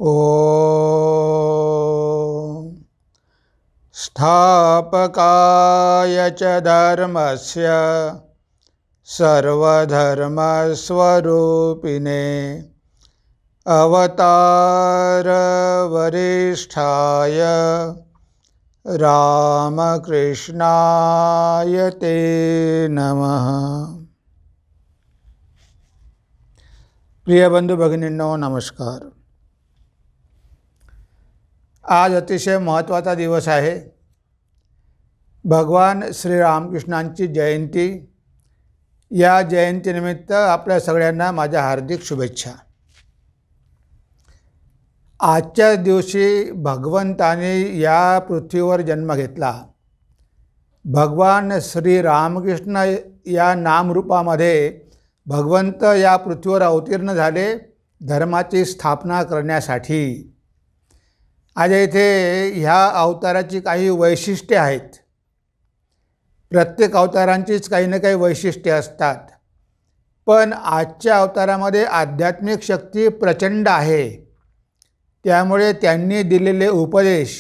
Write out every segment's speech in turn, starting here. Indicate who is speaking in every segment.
Speaker 1: ॐ स्थापकाय च धर्मस्य सर्वधर्मस्वरूपिणे अवतारवरिष्ठाय रामकृष्णाय ते नमः। प्रिय बंधू भगिनींनो, नमस्कार। आज अतिशय महत्त्वाचा दिवस आहे। भगवान श्री रामकृष्णांची जयंती। या जयंतीनिमित्त आपल्या सगळ्यांना माझ्या हार्दिक शुभेच्छा। आजच्या दिवशी भगवंताने या पृथ्वीवर जन्म घेतला। भगवान श्री रामकृष्ण या नामरूपामध्ये भगवंत या पृथ्वीवर अवतीर्ण झाले धर्माची स्थापना करण्यासाठी। आज इथे ह्या अवताराची काही वैशिष्ट्ये आहेत। प्रत्येक अवतारांचीच काही ना काही वैशिष्ट्ये असतात, पण आजच्या अवतारामध्ये आध्यात्मिक शक्ती प्रचंड आहे। त्यामुळे त्यांनी दिलेले उपदेश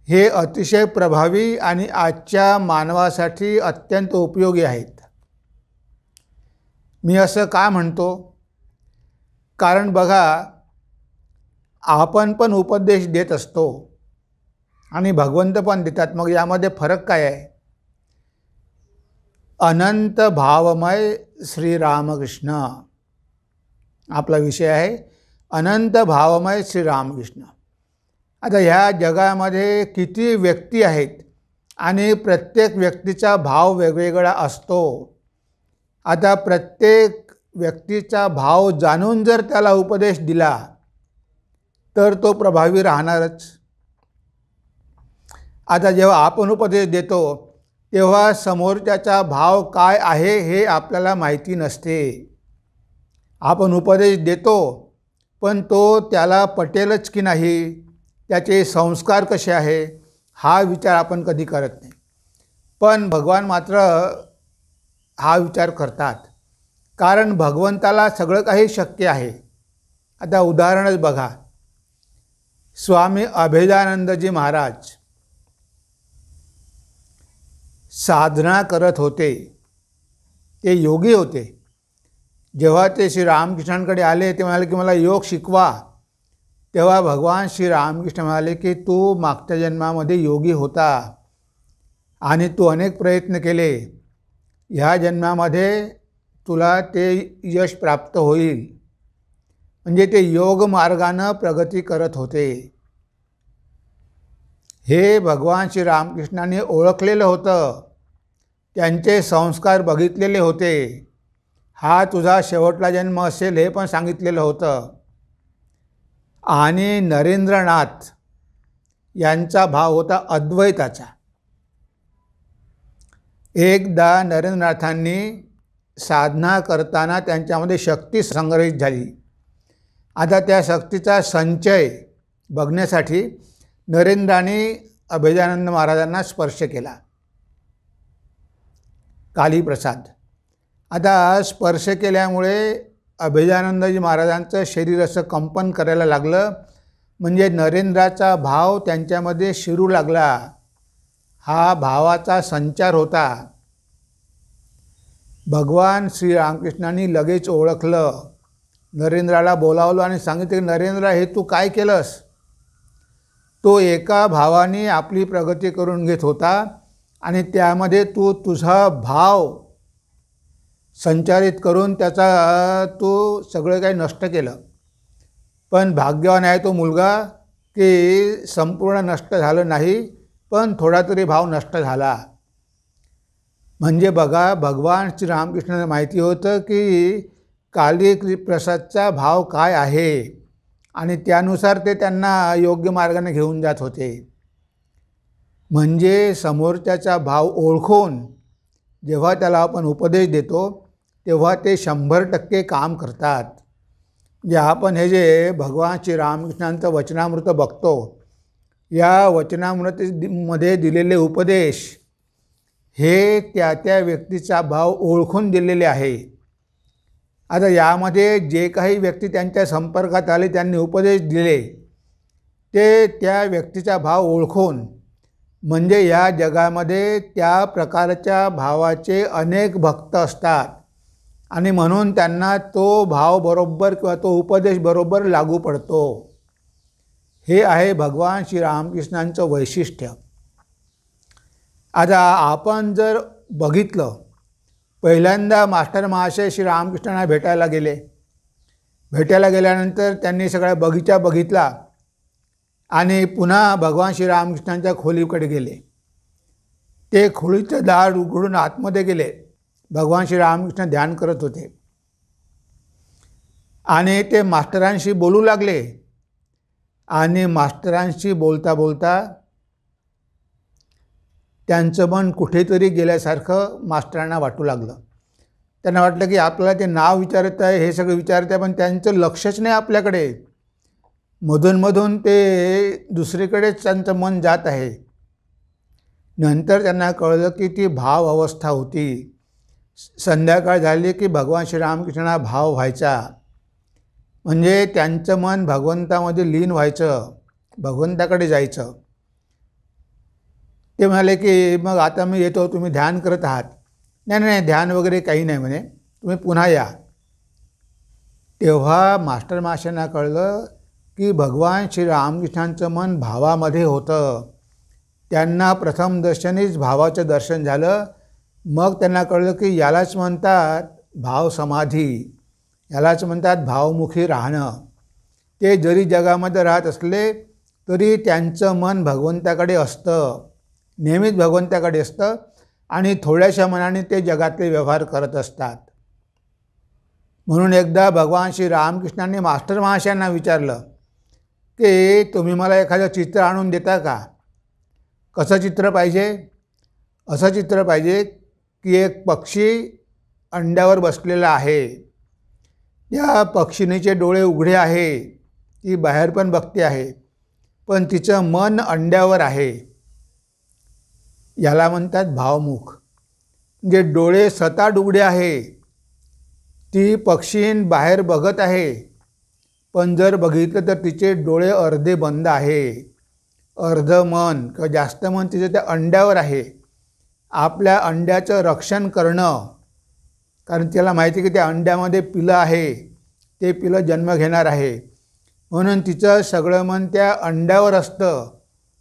Speaker 1: हे अतिशय प्रभावी आणि आजच्या मानवासाठी अत्यंत उपयोगी आहेत। मी असं का म्हणतो? कारण बघा, आपण पण उपदेश देत असतो आणि भगवंत पण देतात। मग यामध्ये फरक काय आहे? अनंत भावमय श्री रामकृष्ण आपला विषय आहे। अनंत भावमय श्री रामकृष्ण। आता ह्या जगामध्ये किती व्यक्ती आहेत आणि प्रत्येक व्यक्तीचा भाव वेगवेगळा असतो। आता प्रत्येक व्यक्तीचा भाव जाणून जर त्याला उपदेश दिला तर तो प्रभावी राहणारच। आता जेव्हा आपण उपदेश देतो तेव्हा समोरच्याचा भाव काय आहे हे आपल्याला माहिती नसते। आपण उपदेश देतो पण तो त्याला पटेलच की नाही, त्याचे संस्कार कसे आहे हा विचार आपण कधी करत नाही। पण भगवान मात्र हा विचार करतात, कारण भगवंताला सगळं काही शक्य आहे। आता उदाहरणच बघा, स्वामी अभेदानंदजी महाराज साधना करत होते, ते योगी होते। जेव्हा ते श्री रामकृष्णांकडे आले ते म्हणाले की मला योग शिकवा, तेव्हा भगवान श्री रामकृष्ण म्हणाले की तू मागच्या जन्मामध्ये योगी होता आणि तू अनेक प्रयत्न केले, ह्या जन्मामध्ये तुला ते यश प्राप्त होईल। म्हणजे ते योग मार्गाने प्रगती करत होते। हे भगवान श्री रामकृष्णांनी ओळखलेलं होतं, त्यांचे संस्कार बघितलेले होते। हा तुझा शेवटला जन्म असेल हे पण सांगितलेलं होतं। आणि नरेंद्रनाथ यांचा भाव होता अद्वैताचा। एकदा नरेंद्रनाथांनी साधना करताना त्यांच्यामध्ये शक्ती संग्रहित झाली। आता त्या शक्तीचा संचय बघण्यासाठी नरेंद्राने अभेदानंद महाराजांना स्पर्श केला, कालीप्रसाद। आता स्पर्श केल्यामुळे अभेदानंदजी महाराजांचं शरीर असं कंपन करायला लागलं, म्हणजे नरेंद्राचा भाव त्यांच्यामध्ये शिरू लागला। हा भावाचा संचार होता। भगवान श्री रामकृष्णांनी लगेच ओळखलं, नरेंद्राला बोलावलं आणि सांगितलं की नरेंद्र, हे तू काय केलंस? तो एका भावाने आपली प्रगती करून घेत होता आणि त्यामध्ये तू तुझा भाव संचारित करून त्याचा तू सगळं काही नष्ट केलं। पण भाग्यवान आहे तो मुलगा की संपूर्ण नष्ट झालं नाही, पण थोडा तरी भाव नष्ट झाला। म्हणजे बघा, भगवान श्री रामकृष्णांना माहिती होतं की कालीप्रसादचा भाव काय आहे आणि त्यानुसार ते त्यांना योग्य मार्गाने घेऊन जात होते। म्हणजे समोरच्याचा भाव ओळखून जेव्हा त्याला आपण उपदेश देतो तेव्हा ते 100% काम करतात। जे आपण हे जे भगवान श्री रामकृष्णांचं वचनामृत बघतो, या वचनामृतमध्ये दिलेले उपदेश हे त्या त्या व्यक्तीचा भाव ओळखून दिलेले आहे। आता यामध्ये जे काही व्यक्ती त्यांच्या संपर्कात आले, त्यांनी उपदेश दिले, ते त्या व्यक्तीचा भाव ओळखून, म्हणजे या जगामध्ये त्या प्रकारच्या भावाचे अनेक भक्त असतात आणि म्हणून त्यांना तो भाव बरोबर किंवा तो उपदेश बरोबर लागू पडतो. हे आहे भगवान श्रीरामकृष्णांचं वैशिष्ट्य. आता आपण जर बघितलं, पहिल्यांदा मास्टर महाशय श्रीरामकृष्णांना भेटायला गेले. भेटायला गेल्यानंतर त्यांनी सगळा बगीचा बघितला आणि पुन्हा भगवान श्रीरामकृष्णांच्या खोलीकडे गेले. ते खोलीचं दार उघडून आतमध्ये गेले. भगवान श्रीरामकृष्ण ध्यान करत होते आणि ते मास्टरांशी बोलू लागले आणि मास्टरांशी बोलता बोलता त्यांचं मन कुठेतरी गेल्यासारखं मास्टरांना वाटू लागलं. त्यांना वाटलं की आपल्याला ते नाव विचारत आहे, हे सगळं विचारत आहे, पण त्यांचं लक्षच नाही आपल्याकडे. मधूनमधून ते दुसरीकडेच त्यांचं मन जात आहे. नंतर त्यांना कळलं की ती भाव अवस्था होती. संध्याकाळ झाली की भगवान श्रीरामकृष्णांना भाव व्हायचा, म्हणजे त्यांचं मन भगवंतामध्ये लीन व्हायचं, भगवंताकडे जायचं. ते म्हणाले की मग आता मी येतो, तुम्ही ध्यान करत आहात. नाही नाही, ध्यान वगैरे काही नाही म्हणे, तुम्ही पुन्हा या. तेव्हा मास्टर महाशयांना कळलं की भगवान श्रीरामकृष्णांचं मन भावामध्ये होतं. त्यांना प्रथम दर्शनीच भावाचं दर्शन झालं. मग त्यांना कळलं की यालाच म्हणतात भाव समाधी, यालाच म्हणतात भावमुखी राहणं. ते जरी जगामध्ये राहत असले तरी त्यांचं मन भगवंताकडे असतं, नेहमीच भगवंताकडे असतं आणि थोड्याशा मनाने ते जगातले व्यवहार करत असतात. म्हणून एकदा भगवान श्रीरामकृष्णांनी मास्टर महाशयांना विचारलं की तुम्ही मला एखादं चित्र आणून देता का? कसं चित्र पाहिजे? असं चित्र पाहिजे की एक पक्षी अंड्यावर बसलेला आहे, त्या पक्षिणीचे डोळे उघडे आहे, ती बाहेर पण बघते आहे, पण तिचं मन अंड्यावर आहे. याला म्हणतात भावमुख. म्हणजे डोळे सताट उघडे आहे, ती पक्षीण बाहेर बघत आहे, पण जर बघितलं तर तिचे डोळे अर्धे बंद आहे. अर्ध मन किंवा जास्त मन तिचं त्या अंड्यावर आहे. आपल्या अंड्याचं रक्षण करणं, कारण त्याला माहिती आहे की त्या अंड्यामध्ये पिलं आहे, ते पिलं जन्म घेणार आहे, म्हणून तिचं सगळं मन त्या अंड्यावर असतं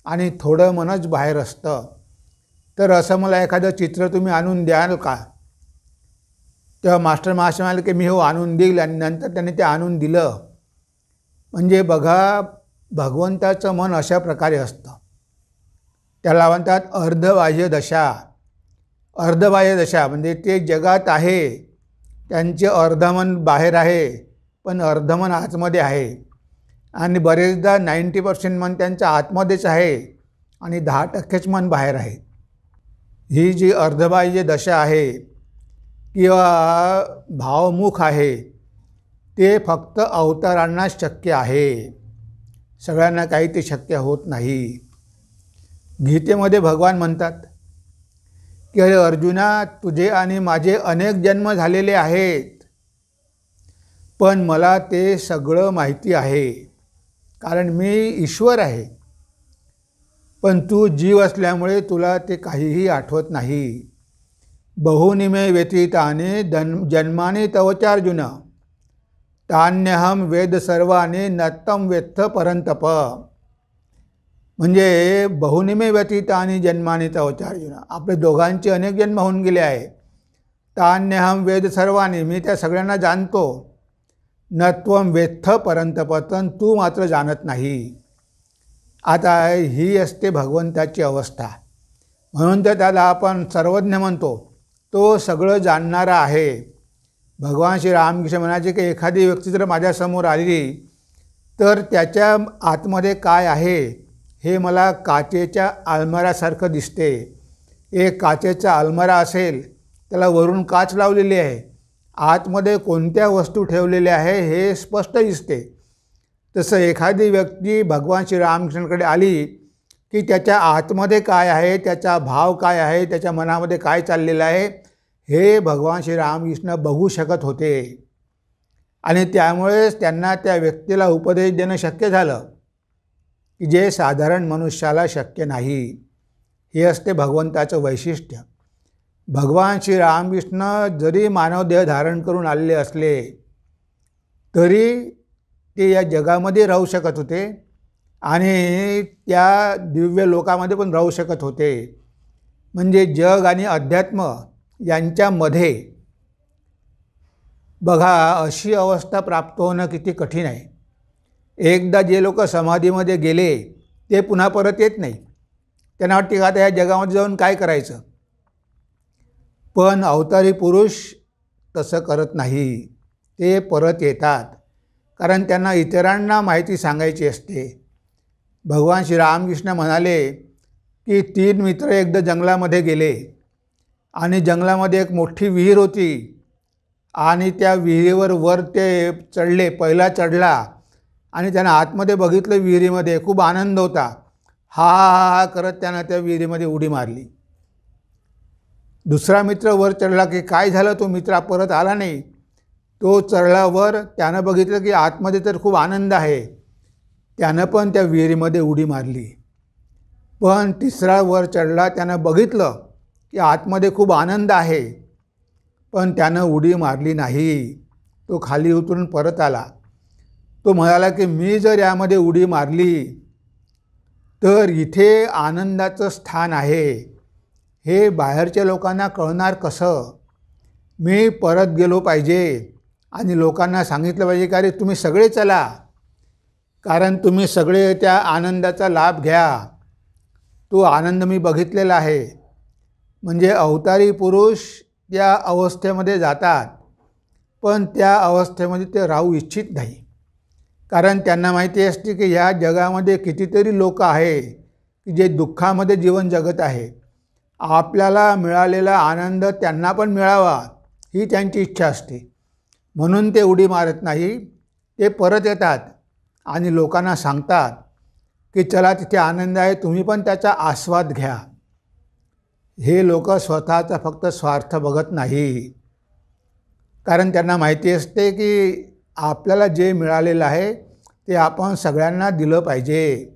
Speaker 1: आणि थोडं मनच बाहेर असतं. तर असं मला एखादं चित्र तुम्ही आणून द्याल का? तेव्हा मास्टर महाशय म्हणाले की मी हो आणून देईल, आणि नंतर त्यांनी ते आणून दिलं. म्हणजे बघा, भगवंताचं मन अशा प्रकारे असतं. त्याला म्हणतात अर्धबाह्य दशा. अर्धबाह्य दशा म्हणजे ते जगात आहे, त्यांचे अर्धमन बाहेर आहे, पण अर्धमन आतमध्ये आहे. आणि बरेचदा 90% मन त्यांच्या आतमध्येच आहे आणि 10%च मन बाहेर आहे. ही जी अर्धबाह्य दशा आहे किंवा भावमुख आहे, ते फक्त अवतारांनाच शक्य आहे. सगळ्यांना काही ते शक्य होत नाही. गीतेमध्ये भगवान म्हणतात की अरे अर्जुना, तुझे आणि माझे अनेक जन्म झालेले आहेत, पण मला ते सगळं माहिती आहे, कारण मी ईश्वर आहे. पण तू जीव असल्यामुळे तुला ते काहीही आठवत नाही. बहुनिमे व्यतीताने जन्माने तवचार्जुन, तान्यहम वेद सर्वाने नत्तम वेत्थ परंतप. म्हणजे बहुनिमे व्यतीताने जन्माने तवचार्जुन, आपले दोघांचे अनेक जन्म होऊन गेले आहे. तान्यहम वेद सर्वाने, मी त्या सगळ्यांना जाणतो. नत्वम वेत्थ परंतप, तू मात्र जाणत नाही. आता ही असते भगवंताची अवस्था. म्हणून तर त्याला आपण सर्वज्ञ म्हणतो. तो सगळं जाणणारा आहे. भगवान श्रीरामकृष्ण म्हणायचे की एखादी व्यक्ती जर माझ्यासमोर आली तर त्याच्या आतमध्ये काय आहे हे मला काचेच्या आलमारासारखं दिसते. एक काचेचा आलमारा असेल, त्याला वरून काच लावलेली आहे, आतमध्ये कोणत्या वस्तू ठेवलेल्या आहे हे स्पष्ट दिसते. तसं एखादी व्यक्ती भगवान श्रीरामकृष्णांकडे आली की त्याच्या आतमध्ये काय आहे, त्याचा भाव काय आहे, त्याच्या मनामध्ये काय चाललेलं आहे, हे भगवान श्रीरामकृष्ण बघू शकत होते. आणि त्यामुळेच त्यांना त्या व्यक्तीला उपदेश देणं शक्य झालं की जे साधारण मनुष्याला शक्य नाही. हे असते भगवंताचं वैशिष्ट्य. भगवान श्री रामकृष्ण जरी मानवदेह धारण करून आलेले असले तरी ते या जगामध्ये राहू शकत होते आणि त्या दिव्य लोकामध्ये पण राहू शकत होते. म्हणजे जग आणि अध्यात्म यांच्यामध्ये बघा अशी अवस्था प्राप्त होणं किती कठीण आहे. एकदा जे लोक समाधीमध्ये गेले ते पुन्हा परत येत नाही. त्यांना वाटते का आता या जगामध्ये जाऊन काय करायचं. पण अवतारी पुरुष तसं करत नाही. ते परत येतात कारण त्यांना इतरांना माहिती सांगायची असते. भगवान श्री रामकृष्ण म्हणाले की 3 मित्र एकदा जंगलामध्ये गेले आणि जंगलामध्ये एक मोठी विहीर होती आणि त्या विहिरीवर वर ते चढले. पहिला चढला आणि त्यानं आतमध्ये बघितलं विहिरीमध्ये खूप आनंद होता. हा हा हा करत त्यानं त्या विहिरीमध्ये उडी मारली. दुसरा मित्र वर चढला की काय झालं, तो मित्र परत आला नाही. तो चढल्यावर त्यानं बघितलं की आतमध्ये तर खूप आनंद आहे. त्यानं पण त्या विहिरीमध्ये उडी मारली. पण तिसरा वर चढला, त्यानं बघितलं की आतमध्ये खूप आनंद आहे पण त्यानं उडी मारली नाही. तो खाली उतरून परत आला. तो म्हणाला की मी जर यामध्ये उडी मारली तर इथे आनंदाचं स्थान आहे. हे बाहेरच्या लोकांना कळणार कसं. मी परत गेलो पाहिजे आणि लोकांना सांगितलं पाहिजे की अरे तुम्ही सगळे चला कारण तुम्ही सगळे त्या आनंदाचा लाभ घ्या. तो आनंद मी बघितलेला आहे. म्हणजे अवतारी पुरुष त्या अवस्थेमध्ये जातात पण त्या अवस्थेमध्ये ते राहू इच्छित नाही. कारण त्यांना माहिती असते की ह्या जगामध्ये कितीतरी लोक आहे की जे दुःखामध्ये जीवन जगत आहे. आपल्याला मिळालेला आनंद त्यांना पण मिळावा ही त्यांची इच्छा असते. म्हणून ते उडी मारत नाही. ते परत येतात आणि लोकांना सांगतात की चला तिथे आनंद आहे, तुम्ही पण त्याचा आस्वाद घ्या. हे लोक स्वतःचा फक्त स्वार्थ बघत नाही. कारण त्यांना माहिती असते की आपल्याला जे मिळालेलं आहे ते आपण सगळ्यांना दिलं पाहिजे.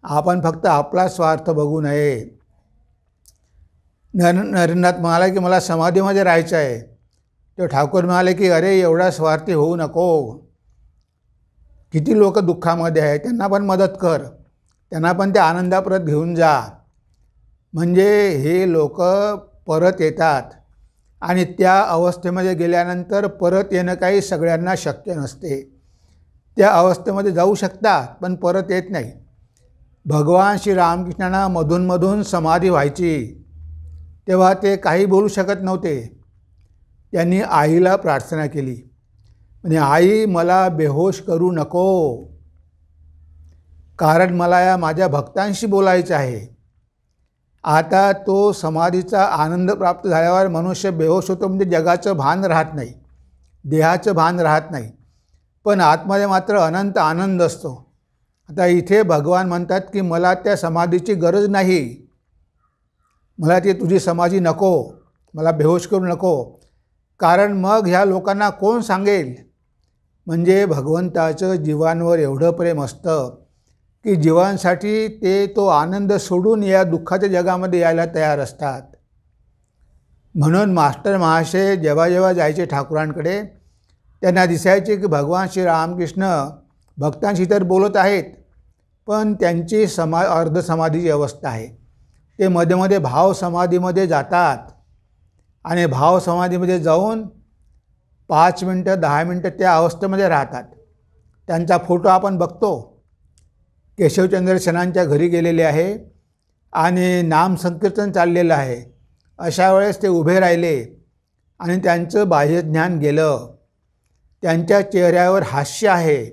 Speaker 1: आपण फक्त आपला स्वार्थ बघू नये. नरेंद्रनाथ म्हणाला की मला समाधीमध्ये राहायचं आहे. ते ठाकूर म्हणाले की अरे एवढा स्वार्थी होऊ नको. किती लोक दुःखामध्ये आहेत त्यांना पण मदत कर, त्यांना पण त्या आनंदाप्रत घेऊन जा. म्हणजे हे लोक परत येतात आणि त्या अवस्थेमध्ये गेल्यानंतर परत येणं काही सगळ्यांना शक्य नसते. त्या अवस्थेमध्ये जाऊ शकतात पण परत येत नाही. भगवान श्री रामकृष्णांना मधून समाधी व्हायची तेव्हा ते काही बोलू शकत नव्हते. त्यांनी आईला प्रार्थना केली. म्हणजे आई मला बेहोश करू नको कारण मला या माझ्या भक्तांशी बोलायचं आहे. आता तो समाधीचा आनंद प्राप्त झाल्यावर मनुष्य बेहोश होतो म्हणजे जगाचं भान राहत नाही, देहाचं भान राहत नाही, पण आतमध्ये मात्र अनंत आनंद असतो. आता इथे भगवान म्हणतात की मला त्या समाधीची गरज नाही, मला ती तुझी समाधी नको, मला बेहोश करू नको. कारण मग ह्या लोकांना कोण सांगेल. म्हणजे भगवंताचं जीवांवर एवढं प्रेम असतं की जीवांसाठी ते तो आनंद सोडून या दुःखाच्या जगामध्ये यायला तयार असतात. म्हणून मास्टर महाशय जेव्हा जेव्हा जायचे ठाकुरांकडे त्यांना दिसायचे की भगवान श्री रामकृष्ण भक्तांशी तर बोलत आहेत पण त्यांची अर्धसमाधीची अवस्था आहे. ते मध्ये मध्ये भाव समाधीमध्ये जातात आणि भाव समाधीमध्ये जाऊन 5 मिनटं 10 मिनटं त्या अवस्थेमध्ये राहतात. त्यांचा फोटो आपण बघतो. केशवचंद्र शनांच्या घरी गेलेले आहे आणि नामसंकीर्तन चाललेलं आहे. अशा वेळेस ते उभे राहिले आणि त्यांचं बाह्यज्ञान गेलं. त्यांच्या चेहऱ्यावर हास्य आहे,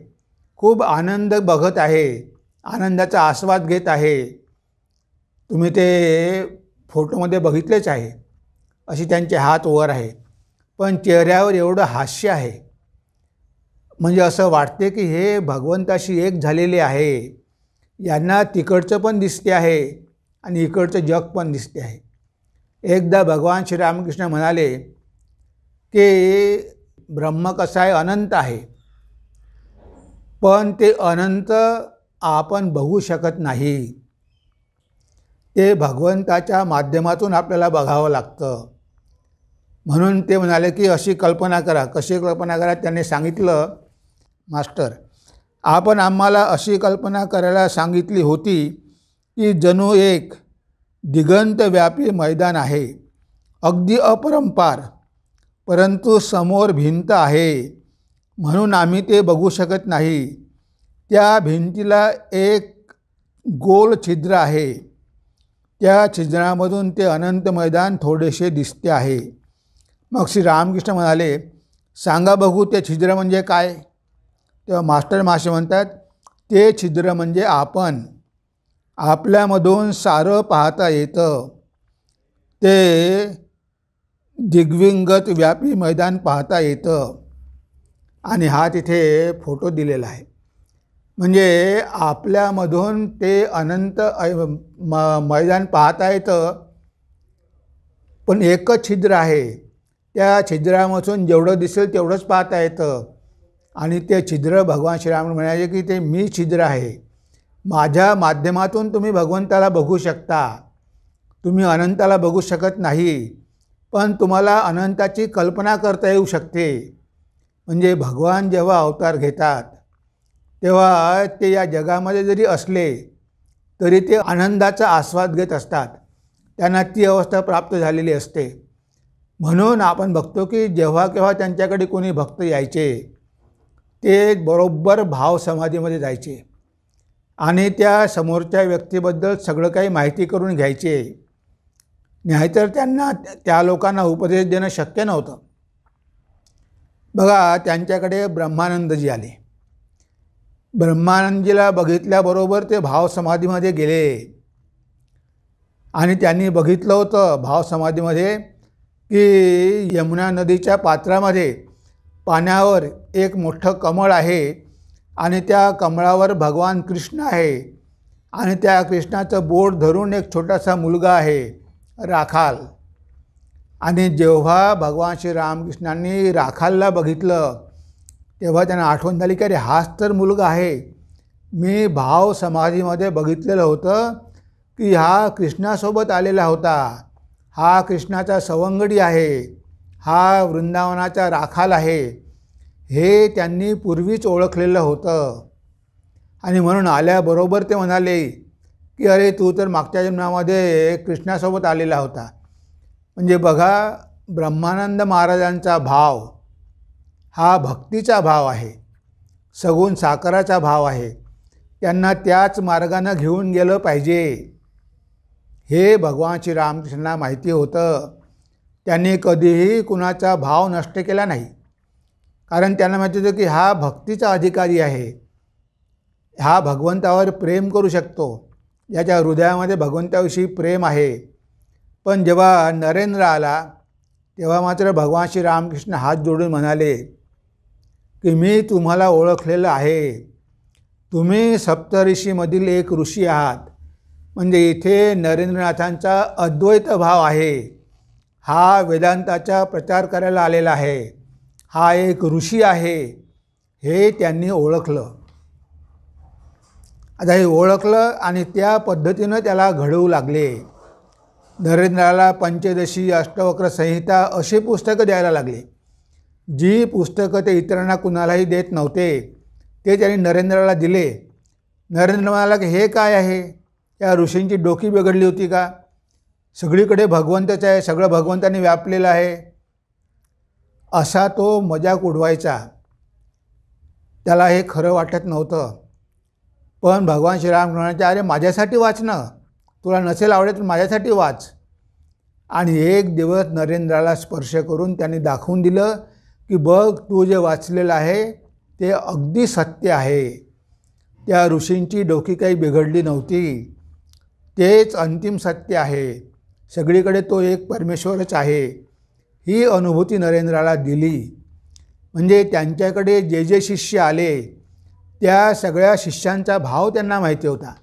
Speaker 1: खूप आनंद बघत आहे, आनंदाचा आस्वाद घेत आहे. तुम्ही ते फोटोमध्ये बघितलेच आहे. अशी त्यांचे हात वर आहे पण चेहऱ्यावर एवढं हास्य आहे. म्हणजे असं वाटते की हे भगवंताशी एक झालेले आहे. यांना तिकडचं पण दिसते आहे आणि इकडचं जग पण दिसते आहे. एकदा भगवान श्रीरामकृष्ण म्हणाले की ब्रह्म कसा आहे, अनंत आहे. पण ते अनंत आपण बघू शकत नाही. ते भगवंताच्या माध्यमातून आपल्याला बघावं लागतं. म्हणून ते म्हणाले की अशी कल्पना करा. कशी कल्पना करा त्यांनी सांगितलं, मास्टर आपण आम्हाला अशी कल्पना करायला सांगितली होती की जणू एक दिगंतव्यापी मैदान आहे, अगदी अपरंपार, परंतु समोर भिंत आहे म्हणून आम्ही ते बघू शकत नाही. त्या भिंतीला एक गोल छिद्र आहे. त्या छिद्रामधून ते अनंत मैदान थोडेसे दिसते आहे. मग श्री रामकृष्ण म्हणाले, सांगा बघू ते छिद्र म्हणजे काय? तेव्हा मास्टर माशे म्हणतात, ते छिद्र म्हणजे आपण. आपल्यामधून सारं पाहता येतं. ते दिग्विंगत व्यापी मैदान पाहता येतं. आणि हा तिथे फोटो दिलेला आहे. म्हणजे आपल्यामधून ते अनंत मैदान पाहता येतं, पण एकच छिद्र आहे. त्या छिद्रामधून जेवढं दिसेल तेवढंच पाहता येतं. आणि ते छिद्र भगवान श्रीराम म्हणाले की ते मी छिद्र आहे. माझ्या माध्यमातून तुम्ही भगवंताला बघू शकता. तुम्ही अनंताला बघू शकत नाही, पण तुम्हाला अनंताची कल्पना करता येऊ शकते. म्हणजे भगवान जेव्हा अवतार घेतात तेव्हा ते या जगामध्ये जरी असले तरी ते आनंदाचा आस्वाद घेत असतात. त्यांना ती अवस्था प्राप्त झालेली असते. म्हणून आपण बघतो की जेव्हा केव्हा त्यांच्याकडे कोणी भक्त यायचे ते बरोबर भाव समाधीमध्ये जायचे आणि त्या समोरच्या व्यक्तीबद्दल सगळं काही माहिती करून घ्यायचे. नाहीतर त्यांना त्या लोकांना उपदेश देणं शक्य नव्हतं. बघा, त्यांच्याकडे ब्रह्मानंदजी आले. ब्रह्मानंदजीला बघितल्याबरोबर ते भाव समाधीमध्ये गेले आणि त्यांनी बघितलं होतं भाव समाधीमध्ये की यमुना नदीच्या पात्रामध्ये पाण्यावर एक मोठं कमळ आहे आणि त्या कमळावर भगवान कृष्ण आहे आणि त्या कृष्णाचं बोट धरून एक छोटासा मुलगा आहे, राखाल. आणि जेव्हा भगवान श्री रामकृष्णांनी राखालला बघितलं तेव्हा त्यांना आठवण झाली की अरे हाच तर मुलगा आहे. मी भाव समाधीमध्ये बघितलेलं होतं की हा कृष्णासोबत आलेला होता. हा कृष्णाचा सवंगडी आहे. हा वृंदावनाचा राखाल आहे. हे त्यांनी पूर्वीच ओळखलेलं होतं. आणि म्हणून आल्याबरोबर ते म्हणाले की अरे तू तर मागच्या जन्मामध्ये कृष्णासोबत आलेला होता. म्हणजे बघा, ब्रह्मानंद महाराजांचा भाव हा भक्तीचा भाव आहे, सगुण साकाराचा भाव आहे. त्यांना त्याच मार्गानं घेऊन गेलं पाहिजे हे भगवान श्री रामकृष्णांना माहिती होतं. त्यांनी कधीही कुणाचा भाव नष्ट केला नाही, कारण त्यांना माहिती होतं की हा भक्तीचा अधिकारी आहे. हा भगवंतावर प्रेम करू शकतो, याच्या हृदयामध्ये भगवंताविषयी प्रेम आहे. पण जेव्हा नरेंद्र आला तेव्हा मात्र भगवान श्री रामकृष्ण हात जोडून म्हणाले की मी तुम्हाला ओळखलेलं आहे. तुम्ही सप्तऋषीमधील एक ऋषी आहात. म्हणजे इथे नरेंद्रनाथांचा अद्वैत भाव आहे. हा वेदांताचा प्रचार करायला आलेला आहे. हा एक ऋषी आहे हे त्यांनी ओळखलं. आता हे ओळखलं आणि त्या पद्धतीनं त्याला घडवू लागले. नरेंद्राला पंचदशी, अष्टवक्र संहिता अशी पुस्तकं द्यायला लागली. जी पुस्तकं ते इतरांना कुणालाही देत नव्हते ते त्यांनी नरेंद्राला दिले. नरेंद्र म्हणाला की हे काय आहे? या ऋषींची डोकी बिघडली होती का? सगळीकडे भगवंतच आहे, सगळं भगवंतांनी व्यापलेलं आहे. असा तो मजाक उडवायचा. त्याला हे खरं वाटत नव्हतं. पण भगवान श्रीराम म्हणायचे, अरे माझ्यासाठी वाच ना, तुला नसेल आवडत माझ्यासाठी वाच. आणि एक दिवस नरेंद्राला स्पर्श करून त्यांनी दाखवून दिलं की बघ, तू जे वाचलेलं आहे ते अगदी सत्य आहे. त्या ऋषींची डोकी काही बिघडली नव्हती. तेच अंतिम सत्य आहे. सगळीकडे तो एक परमेश्वरच आहे. ही अनुभूती नरेंद्राला दिली. म्हणजे त्यांच्याकडे जे जे शिष्य आले त्या सगळ्या शिष्यांचा भाव त्यांना माहिती होता.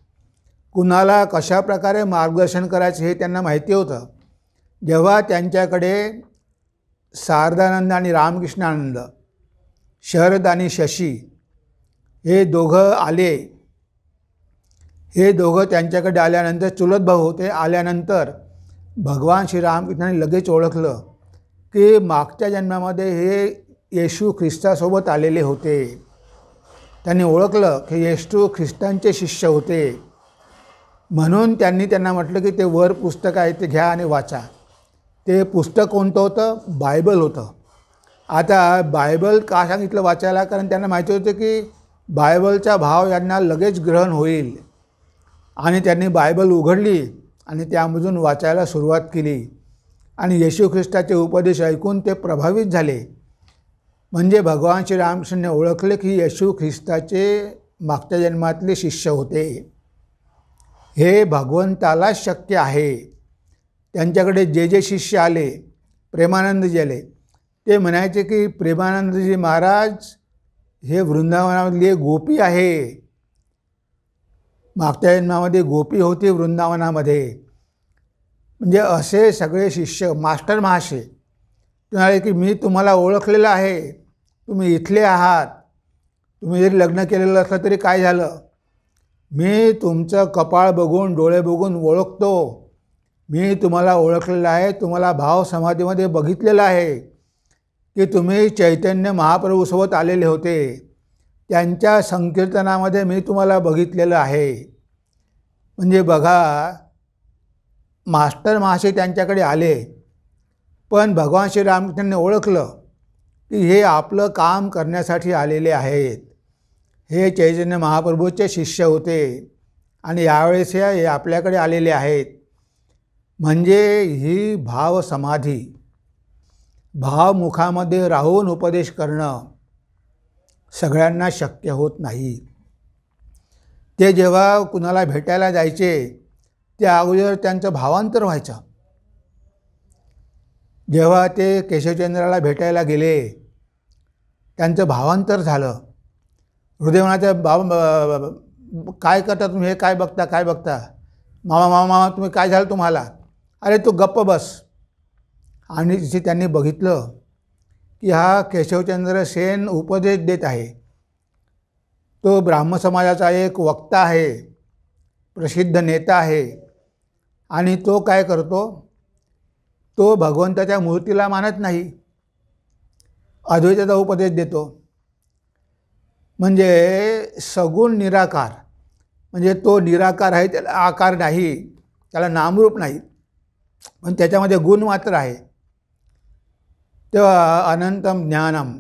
Speaker 1: कुणाला कशा प्रकारे मार्गदर्शन करायचे हे त्यांना माहिती होतं. जेव्हा त्यांच्याकडे शारदानंद आणि रामकृष्णानंद, शरद आणि शशी हे दोघं आले. हे दोघं त्यांच्याकडे आल्यानंतर चुलत भाऊ होते. आल्यानंतर भगवान श्रीरामकृष्णांनी लगेच ओळखलं की मागच्या जन्मामध्ये हे येशू ख्रिस्तासोबत आलेले होते. त्यांनी ओळखलं की येशू ख्रिस्तांचे शिष्य होते. म्हणून त्यांनी त्यांना म्हटलं की ते वर पुस्तक आहे ते घ्या आणि वाचा. ते पुस्तक कोणतं होतं? बायबल होतं. आता बायबल का सांगितलं वाचायला? कारण त्यांना माहिती होतं की बायबलचा भाव यांना लगेच ग्रहण होईल. आणि त्यांनी बायबल उघडली आणि त्यामधून वाचायला सुरुवात केली आणि येशू ख्रिस्ताचे उपदेश ऐकून ते प्रभावित झाले. म्हणजे भगवान श्रीरामकृष्णांनी ओळखले की येशू ख्रिस्ताचे मागच्या जन्मातले शिष्य होते. हे भगवंतालाच शक्य आहे. त्यांच्याकडे जे जे शिष्य आले, प्रेमानंदजी आले, ते म्हणायचे की प्रेमानंदजी महाराज हे वृंदावनामधली गोपी आहे. मागच्या जन्मामध्ये गोपी होती वृंदावनामध्ये. म्हणजे असे सगळे शिष्य मास्टर महाशय ते म्हणाले की मी तुम्हाला ओळखलेलं आहे, तुम्ही इथले आहात. तुम्ही जरी लग्न केलेलं असलं तरी काय झालं, मी तुमचं कपाळ बघून डोळे बघून ओळखतो. मी तुम्हाला ओळखलेलं आहे. तुम्हाला भाव समाधीमध्ये बघितलेलं आहे की तुम्ही चैतन्य महाप्रभूसोबत आलेले होते. त्यांच्या संकीर्तनामध्ये मी तुम्हाला बघितलेलं आहे. म्हणजे बघा, मास्टर महाशय त्यांच्याकडे आले, पण भगवान श्रीरामकृष्णांनी ओळखलं की हे आपलं काम करण्यासाठी आलेले आहेत. हे चैतन्य महाप्रभूचे शिष्य होते आणि यावेळेस हे आपल्याकडे आलेले आहेत. म्हणजे ही भावसमाधी, भावमुखामध्ये राहून उपदेश करणं सगळ्यांना शक्य होत नाही. ते जेव्हा कुणाला भेटायला जायचे त्या अगोदर त्यांचं भावांतर व्हायचं. जेव्हा ते केशवचंद्राला भेटायला गेले त्यांचं भावांतर झालं. हृदय म्हणायचं, काय करता तुम्ही, हे काय बघता, काय बघता, मामा मामा मामा तुम्ही काय झालं तुम्हाला, अरे तू गप्प बस. आणि तिथे त्यांनी बघितलं की हा केशवचंद्र सेन उपदेश देत आहे. तो ब्राह्म समाजाचा एक वक्ता आहे, प्रसिद्ध नेता आहे. आणि तो काय करतो, तो भगवंताच्या मूर्तीला मानत नाही, अद्वैताचा उपदेश देतो. म्हणजे सगुण निराकार, म्हणजे तो निराकार आहे, त्याला आकार नाही, त्याला नामरूप नाही, पण त्याच्यामध्ये गुण मात्र आहे. तेव्हा अनंतम ज्ञानम,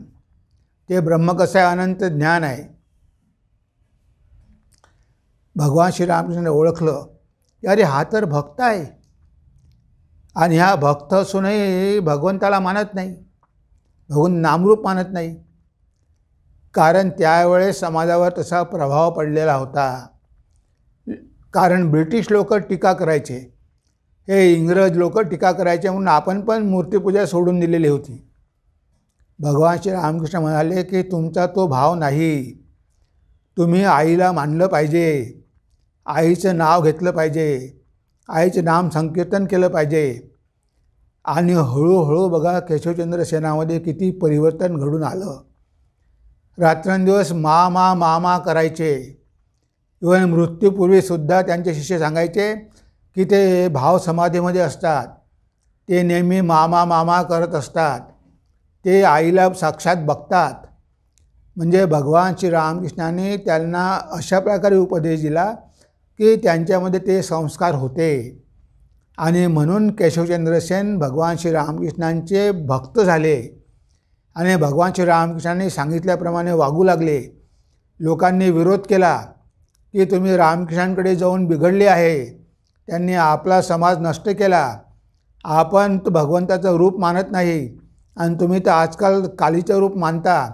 Speaker 1: ते ब्रह्म कसं आहे, अनंत ज्ञान आहे. भगवान श्रीरामकृष्णाने ओळखलं की अरे हा तर भक्त आहे आणि हा भक्त असूनही भगवंताला मानत नाही, भगवंत नामरूप मानत नाही. कारण त्यावेळेस समाजावर तसा प्रभाव पडलेला होता. कारण ब्रिटिश लोक टीका करायचे, हे इंग्रज लोक टीका करायचे, म्हणून आपण पण मूर्तीपूजा सोडून दिलेली होती. भगवान श्री रामकृष्ण म्हणाले की तुमचा तो भाव नाही. तुम्ही आईला मानलं पाहिजे, आईचं नाव घेतलं पाहिजे, आईचं नाम संकीर्तन केलं पाहिजे. आणि हळूहळू बघा केशवचंद्र सेनामध्ये किती परिवर्तन घडून आलं. रात्रंदिवस मामा मामा करायचे. इव्हन मृत्यूपूर्वीसुद्धा त्यांचे शिष्य सांगायचे की ते भाव समाधीमध्ये असतात, ते नेहमी मामा मामा करत असतात, ते आईला साक्षात बघतात. म्हणजे भगवान श्री रामकृष्णाने त्यांना अशा प्रकारे उपदेश दिला की त्यांच्यामध्ये ते संस्कार होते. आणि म्हणून केशवचंद्र सेन भगवान श्री रामकृष्णांचे भक्त झाले आणि भगवान श्री रामकृष्णांनी सांगितल्याप्रमाणे वागू लागले. लोकांनी विरोध केला की तुम्ही रामकृष्णांकडे जाऊन बिघडले आहे, त्यांनी आपला समाज नष्ट केला, आपण भगवंताचं रूप मानत नाही आणि तुम्ही तर आजकाल कालीचं रूप मानता,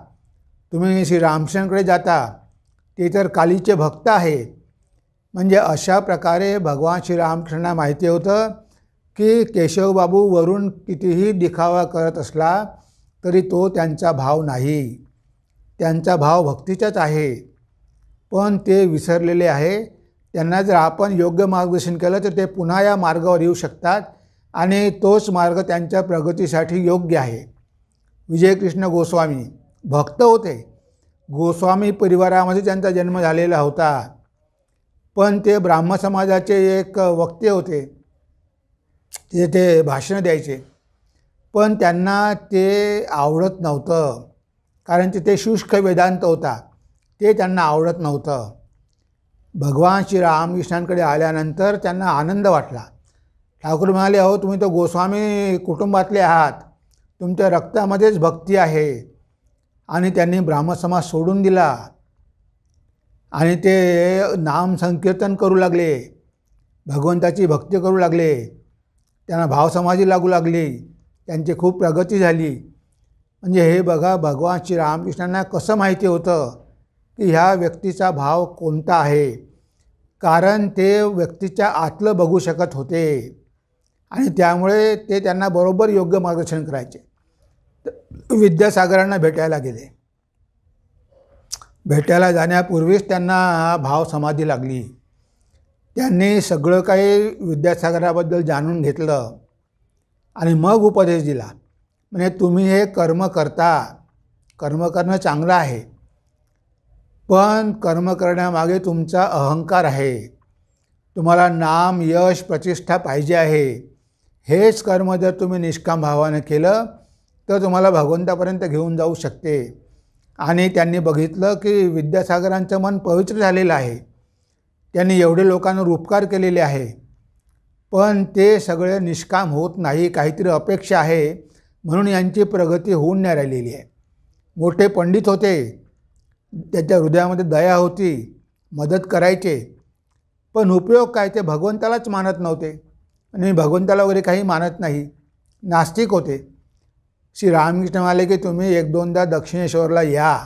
Speaker 1: तुम्ही श्री रामकृष्णांकडे जाता, ते तर कालीचे भक्त आहेत. म्हणजे अशा प्रकारे भगवान श्री रामकृष्णांना माहिती होतं की केशवबाबू वरून कितीही दिखावा करत असला तरी तो त्यांचा भाव नाही, त्यांचा भाव भक्तीचाच आहे. पण ते विसरलेले आहे. त्यांना जर आपण योग्य मार्गदर्शन केलं तर ते पुन्हा या मार्गावर येऊ शकतात आणि तोच मार्ग त्यांच्या प्रगतीसाठी योग्य आहे. विजयकृष्ण गोस्वामी भक्त होते, गोस्वामी परिवारामध्ये त्यांचा जन्म झालेला होता, पण ते ब्राह्म समाजाचे एक वक्ते होते. ते भाषणं द्यायचे, पण त्यांना ते आवडत नव्हतं, कारण ते शुष्क वेदांत होता, ते त्यांना आवडत नव्हतं. भगवान श्री रामकृष्णांकडे आल्यानंतर त्यांना आनंद वाटला. ठाकूर म्हणाले, अहो तुम्ही तर गोस्वामी कुटुंबातले आहात, तुमच्या रक्तामध्येच भक्ती आहे. आणि त्यांनी ब्राह्मसमाज सोडून दिला आणि ते नाम संकीर्तन करू लागले, भगवंताची भक्ती करू लागले, त्यांना भावसमाधी लागू लागली, त्यांची खूप प्रगती झाली. म्हणजे हे बघा, भगवान श्री रामकृष्णांना कसं माहिती होतं की ह्या व्यक्तीचा भाव कोणता आहे, कारण ते व्यक्तीच्या आतलं बघू शकत होते आणि त्यामुळे ते त्यांना बरोबर योग्य मार्गदर्शन करायचे. विद्यासागरांना भेटायला गेले. भेटायला जाण्यापूर्वीच त्यांना भावसमाधी लागली. त्यांनी सगळं काही विद्यासागराबद्दल जाणून घेतलं आणि मग उपदेश दिला. म्हणजे तुम्ही हे कर्म करता, कर्म करणं चांगलं आहे, पण कर्म करण्यामागे तुमचा अहंकार आहे. तुम्हाला नाम, यश, प्रतिष्ठा पाहिजे आहे. हेच कर्म जर तुम्ही निष्काम भावानं केलं तर तुम्हाला भगवंतापर्यंत घेऊन जाऊ शकते. आणि त्यांनी बघितलं की विद्यासागरांचं मन पवित्र झालेलं आहे. त्यांनी एवढे लोकांवर उपकार केलेले आहे, पण ते सगळे निष्काम होत नाही. काहीतरी अपेक्षा आहे, म्हणून यांची प्रगती होऊन नाही राहिलेली आहे. मोठे पंडित होते, त्याच्या हृदयामध्ये दया होती, मदत करायचे, पण उपयोग काय? ते भगवंतालाच मानत नव्हते आणि भगवंताला वगैरे काही मानत नाही, नास्तिक होते. श्री रामकृष्ण म्हणाले की तुम्ही 1-2दा दक्षिणेश्वरला या,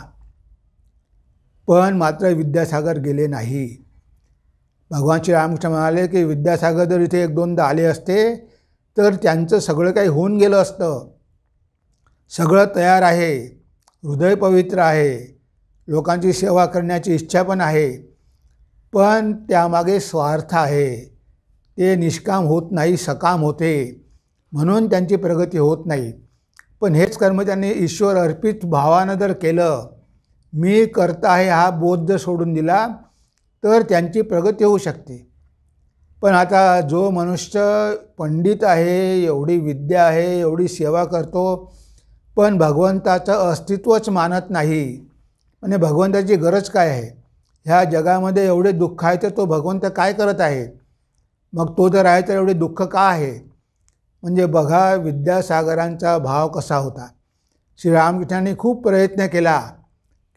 Speaker 1: पण मात्र विद्यासागर गेले नाही. भगवान श्री रामकृष्ण म्हणाले की विद्यासागर जर इथे 1-2दा आले असते तर त्यांचं सगळं काही होऊन गेलं असतं. सगळं तयार आहे, हृदय पवित्र आहे, लोकांची सेवा करण्याची इच्छा पण आहे, पण त्यामागे स्वार्थ आहे. ते निष्काम होत नाही, सकाम होते, म्हणून त्यांची प्रगती होत नाही. पण हेच कर्म त्यांनी ईश्वर अर्पित भावानं जर केलं, मी करता आहे हा बोध जर सोडून दिला, तर त्यांची प्रगती होऊ शकते. पण आता जो मनुष्य पंडित आहे, एवढी विद्या आहे, एवढी सेवा करतो, पण भगवंताचं अस्तित्वच मानत नाही, म्हणजे भगवंताची गरज काय आहे? ह्या जगामध्ये एवढे दुःख आहे तर तो भगवंत काय करत आहे? मग तो जर आहे तर एवढे दुःख का आहे? म्हणजे बघा विद्यासागरांचा भाव कसा होता. श्रीरामकृष्णांनी खूप प्रयत्न केला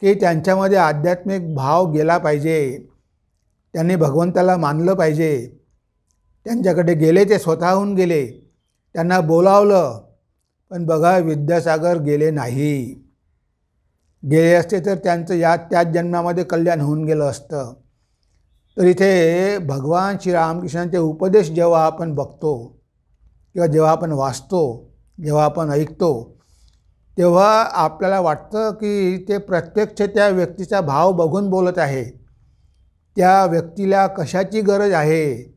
Speaker 1: की त्यांच्यामध्ये आध्यात्मिक भाव गेला पाहिजे, त्यांनी भगवंताला मानलं पाहिजे. त्यांच्याकडे गेले, ते स्वतःहून गेले, त्यांना बोलावलं, पण बघा विद्यासागर गेले नाही. गेले असते तर त्यांचं त्याच जन्मामध्ये कल्याण होऊन गेलं असतं. तर इथे भगवान श्रीरामकृष्णांचे उपदेश जेव्हा आपण बघतो किंवा जेव्हा आपण वाचतो, जेव्हा आपण ऐकतो, तेव्हा आपल्याला वाटतं की ते प्रत्यक्ष त्या व्यक्तीचा भाव बघून बोलत आहे. त्या व्यक्तीला कशाची गरज आहे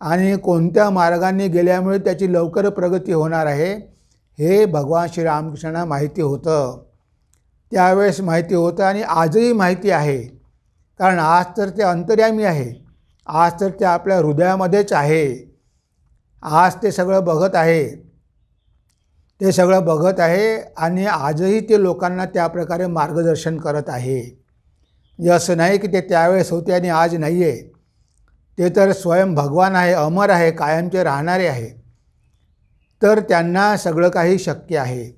Speaker 1: आणि कोणत्या मार्गाने गेल्यामुळे त्याची लवकर प्रगती होणार आहे, हे भगवान श्रीरामकृष्णांना माहिती होतं. त्यावेळेस माहिती होतं आणि आजही माहिती आहे, कारण आज तर ते अंतर्यामी आहे, आज तर ते आपल्या हृदयामध्येच आहे. आज ते सगळं बघत आहे, ते सगळं बघत आहे आणि आजही ते लोकांना त्याप्रकारे मार्गदर्शन करत आहे. म्हणजे असं नाही की ते त्यावेळेस होते आणि आज नाही आहे. ते तर स्वयं भगवान आहे, अमर आहे, कायमचे राहणारे आहे. तर त्यांना सगळं काही शक्य आहे.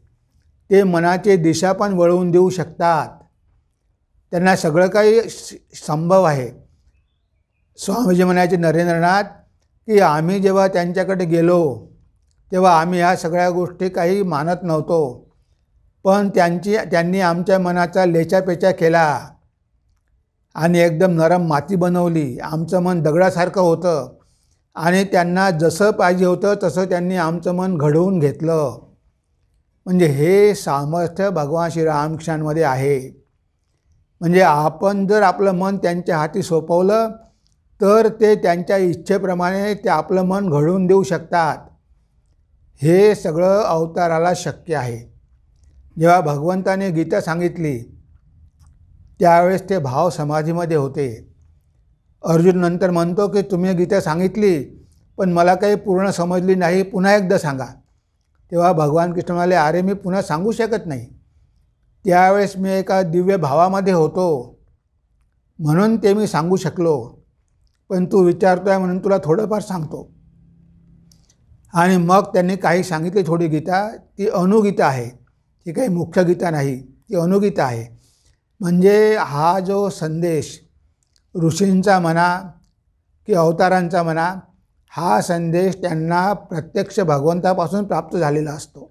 Speaker 1: ते मनाची दिशा पण वळवून देऊ शकतात, त्यांना सगळं काही संभव आहे. स्वामीजी म्हणायचे नरेंद्रनाथ की आम्ही जेव्हा त्यांच्याकडे गेलो तेव्हा आम्ही ह्या सगळ्या गोष्टी काही मानत नव्हतो, पण त्यांनी आमच्या मनाचा लेचापेचा केला आणि एकदम नरम माती बनवली. आमचं मन दगडासारखं होतं आणि त्यांना जसं पाहिजे होतं तसं त्यांनी आमचं मन घडवून घेतलं. म्हणजे हे सामर्थ्य भगवान श्रीरामकृष्णांमध्ये आहे. म्हणजे आपण जर आपलं मन त्यांच्या हाती सोपवलं तर ते त्यांच्या इच्छेप्रमाणे ते आपलं मन घडवून देऊ शकतात. हे सगळं अवताराला शक्य आहे. जेव्हा भगवंताने गीता सांगितली त्यावेळेस ते भाव समाधीमध्ये होते. अर्जुन नंतर म्हणतो की तुम्ही गीता सांगितली पण मला काही पूर्ण समजली नाही, पुन्हा एकदा सांगा. तेव्हा भगवान कृष्ण म्हणाले, अरे मी पुन्हा सांगू शकत नाही. त्यावेळेस मी एका दिव्य भावामध्ये होतो म्हणून ते मी सांगू शकलो. पण तू विचारतोय म्हणून तुला थोडंफार सांगतो. आणि मग त्यांनी काही सांगितली थोडी गीता. ती अनुगीता आहे, ती काही मुख्य गीता नाही, ती अनुगीता आहे. म्हणजे हा जो संदेश ऋषींचा म्हणा की अवतारांचा म्हणा, हा संदेश त्यांना प्रत्यक्ष भगवंतापासून प्राप्त झालेला असतो.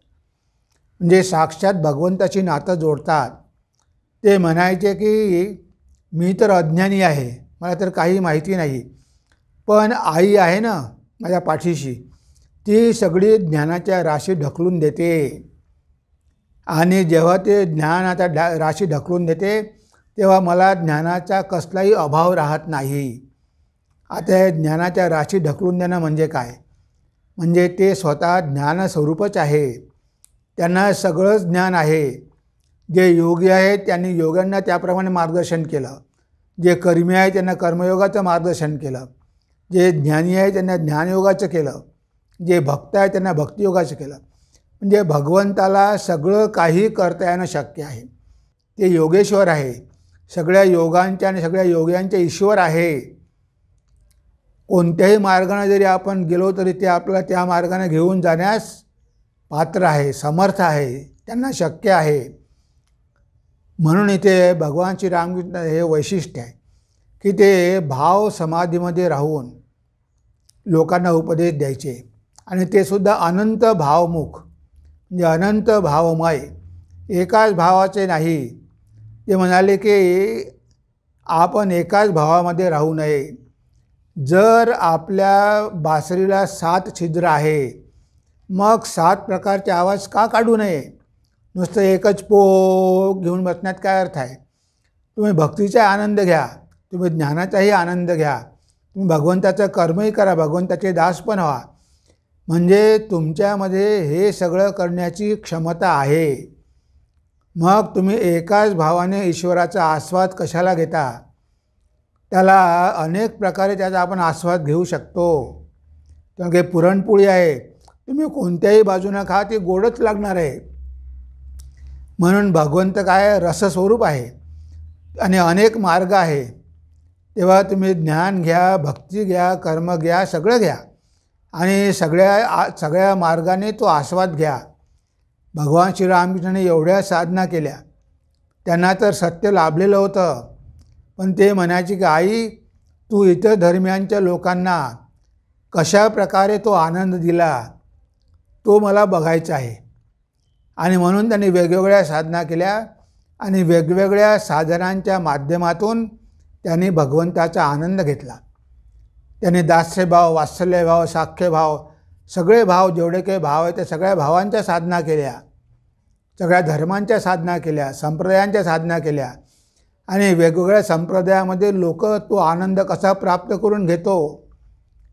Speaker 1: म्हणजे साक्षात भगवंताची नातं जोडतात. ते म्हणायचे की मी तर अज्ञानी आहे, मला तर काही माहिती नाही, पण आई आहे ना माझ्या पाठीशी, ती सगळी ज्ञानाच्या राशी ढकलून देते. आणि जेव्हा ते ज्ञानाचा राशी ढकलून देते तेव्हा मला ज्ञानाचा कसलाही अभाव राहत नाही. आता ज्ञानाच्या राशी ढकलून देणं म्हणजे काय? म्हणजे ते स्वतः ज्ञानस्वरूपच आहे. त्यांना सगळंच ज्ञान आहे. जे योगी आहेत त्यांनी योग्यांना त्याप्रमाणे मार्गदर्शन केलं. जे कर्मी आहेत त्यांना कर्मयोगाचं मार्गदर्शन केलं. जे ज्ञानी आहेत त्यांना ज्ञानयोगाचं केलं. जे भक्त आहेत त्यांना भक्तियोगाचं केलं. म्हणजे भगवंताला सगळं काही करता येणं शक्य आहे. ते योगेश्वर आहे, सगळ्या योगांच्या आणि सगळ्या योग्यांचे ईश्वर आहे. कोणत्याही मार्गाने जरी आपण गेलो तरी ते आपल्याला त्या मार्गाने घेऊन जाण्यास पात्र आहे, समर्थ आहे, त्यांना शक्य आहे. म्हणून इथे भगवान श्रीरामकृष्ण हे वैशिष्ट्य आहे की ते भाव समाधीमध्ये राहून लोकांना उपदेश द्यायचे. आणि ते सुद्धा अनंत भावमुख, म्हणजे अनंत भावमय, एकाच भावाचे नाही. ते म्हणाले की आपण एकाच भावामध्ये राहू नये. जर आपल्या बासरीला 7 छिद्र आहे मग 7 प्रकारचे आवाज का काढू नये? नुसतं एकच पो घेऊन बसण्यात काय अर्थ आहे? तुम्ही भक्तीचा आनंद घ्या, तुम्ही ज्ञानाचाही आनंद घ्या, तुम्ही भगवंताचं कर्मही करा, भगवंताचे दास पण व्हा. म्हणजे तुमच्यामध्ये हे सगळं करण्याची क्षमता आहे. मग तुम्ही एकाच भावाने ईश्वराचा आस्वाद कशाला घेता? त्याला अनेक प्रकारे त्याचा आपण आस्वाद घेऊ शकतो. त्यामुळे पुरणपोळी आहे, तुम्ही कोणत्याही बाजूनं खा ती गोडच लागणार आहे. म्हणून भगवंत काय रसस्वरूप आहे आणि अनेक मार्ग आहे. तेव्हा तुम्ही ज्ञान घ्या, भक्ती घ्या, कर्म घ्या, सगळं घ्या आणि सगळ्या मार्गाने तो आस्वाद घ्या. भगवान श्रीरामकृष्णाने एवढ्या साधना केल्या, त्यांना तर सत्य लाभलेलं होतं. पण ते म्हणायचे की आई, तू इतर धर्मियांच्या लोकांना कशा प्रकारे तो आनंद दिला तो मला बघायचा आहे. आणि म्हणून त्यांनी वेगवेगळ्या साधना केल्या आणि वेगवेगळ्या साधनांच्या माध्यमातून त्यांनी भगवंताचा आनंद घेतला. त्यांनी दास्यभाव, वात्सल्यभाव, साख्यभाव, सगळे भाव, जेवढे काही भाव आहेत त्या सगळ्या भावांच्या साधना केल्या, सगळ्या धर्मांच्या साधना केल्या, संप्रदायांच्या साधना केल्या. आणि वेगवेगळ्या संप्रदायामध्ये लोक तो आनंद कसा प्राप्त करून घेतो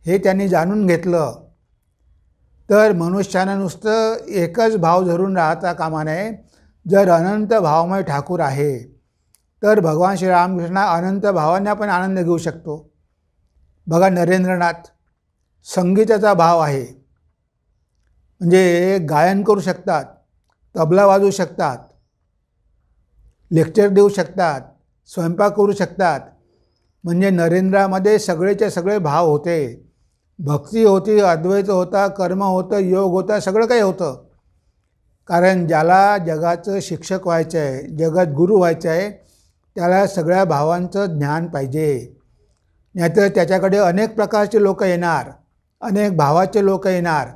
Speaker 1: हे त्यांनी जाणून घेतलं. तर मनुष्यानं नुसतं एकच भाव धरून राहता कामा नये. जर अनंत भावमय ठाकूर आहे तर भगवान श्रीरामकृष्ण अनंत भावांना पण आनंद घेऊ शकतो. बघा, नरेंद्रनाथ संगीताचा भाव आहे, म्हणजे गायन करू शकतात, तबला वाजवू शकतात, लेक्चर देऊ शकतात, स्वयंपाक करू शकतात. म्हणजे नरेंद्रामध्ये सगळेचे सगळे भाव होते. भक्ती होती, अद्वैत होता, कर्म होतं, योग होता, सगळं काही होतं. कारण ज्याला जगाचं शिक्षक व्हायचं आहे, जगद्गुरू व्हायचं आहे, त्याला सगळ्या भावांचं ज्ञान पाहिजे. नाहीतर त्याच्याकडे अनेक प्रकारचे लोक येणार, अनेक भावाचे लोक येणार.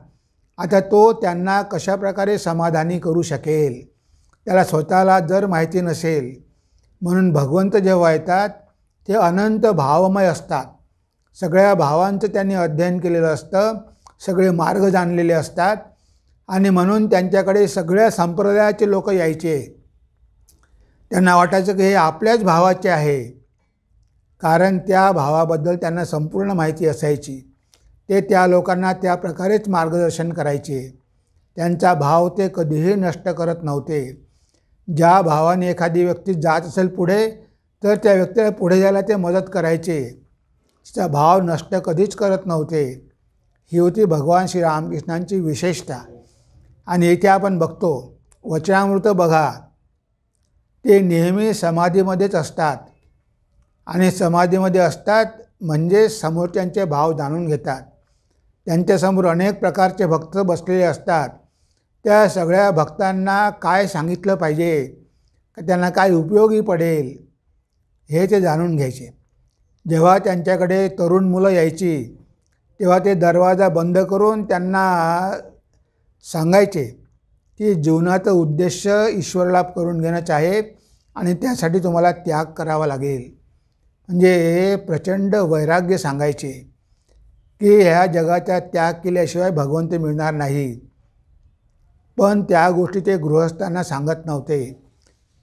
Speaker 1: आता तो त्यांना कशाप्रकारे समाधानी करू शकेल? त्याला स्वतःला जर माहिती नसेल. म्हणून भगवंत जेव्हा येतात ते अनंत भावमय असतात. सगळ्या भावांचं त्यांनी अध्ययन केलेलं असतं, सगळे मार्ग जाणलेले असतात. आणि म्हणून त्यांच्याकडे सगळ्या संप्रदायाचे लोक यायचे. त्यांना वाटायचं की हे आपल्याच भावाचे आहे, कारण त्या भावाबद्दल त्यांना संपूर्ण माहिती असायची. ते त्या लोकांना त्या प्रकारेच मार्गदर्शन करायचे. त्यांचा भाव ते कधीही नष्ट करत नव्हते. ज्या भावाने एखादी व्यक्ती जात असेल पुढे, तर त्या व्यक्तीला पुढे जायला ते मदत करायचे, तिचा भाव नष्ट कधीच करत नव्हते. ही होती भगवान श्रीरामकृष्णांची विशेषता. आणि इथे आपण बघतो वचनामृत बघा, ते नेहमी समाधीमध्येच असतात. आणि समाधीमध्ये असतात म्हणजे समोरच्यांचे भाव जाणून घेतात. त्यांच्यासमोर अनेक प्रकारचे भक्त बसलेले असतात. त्या सगळ्या भक्तांना काय सांगितलं पाहिजे, त्यांना काय उपयोगी पडेल हे ते जाणून घ्यायचे. जेव्हा त्यांच्याकडे तरुण मुलं यायची तेव्हा ते दरवाजा बंद करून त्यांना सांगायचे की जीवनाचा उद्देश ईश्वरलाभ करून घेणंच आहे आणि त्यासाठी तुम्हाला त्याग करावा लागेल. म्हणजे प्रचंड वैराग्य सांगायचे की ह्या जगाचा त्याग केल्याशिवाय भगवंत मिळणार नाही. पण त्या गोष्टी ते गृहस्थांना सांगत नव्हते.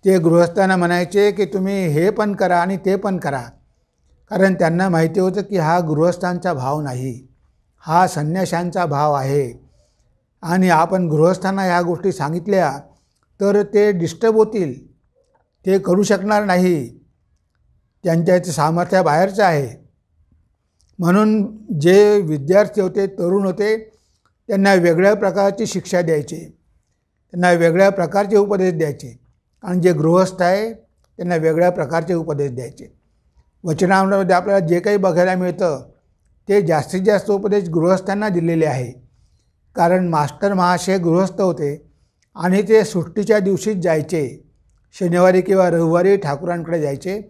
Speaker 1: ते गृहस्थांना म्हणायचे की तुम्ही हे पण करा आणि ते पण करा, कारण त्यांना माहिती होतं की हा गृहस्थांचा भाव नाही, हा संन्याशांचा भाव आहे. आणि आपण गृहस्थांना ह्या गोष्टी सांगितल्या तर ते डिस्टर्ब होतील, ते करू शकणार नाही, त्यांच्या सामर्थ्याबाहेरचं आहे. म्हणून जे विद्यार्थी होते, तरुण होते, त्यांना वेगळ्या प्रकारची शिक्षा द्यायचे, त्यांना वेगळ्या प्रकारचे उपदेश द्यायचे. आणि जे गृहस्थ आहे त्यांना वेगळ्या प्रकारचे उपदेश द्यायचे. वचनामृतामध्ये आपल्याला जे काही बघायला मिळतं ते जास्तीत जास्त उपदेश गृहस्थांना दिलेले आहे. कारण मास्टर महाशय गृहस्थ होते आणि ते सुट्टीच्या दिवशीच जायचे, शनिवारी किंवा रविवारी ठाकूरांकडे जायचे.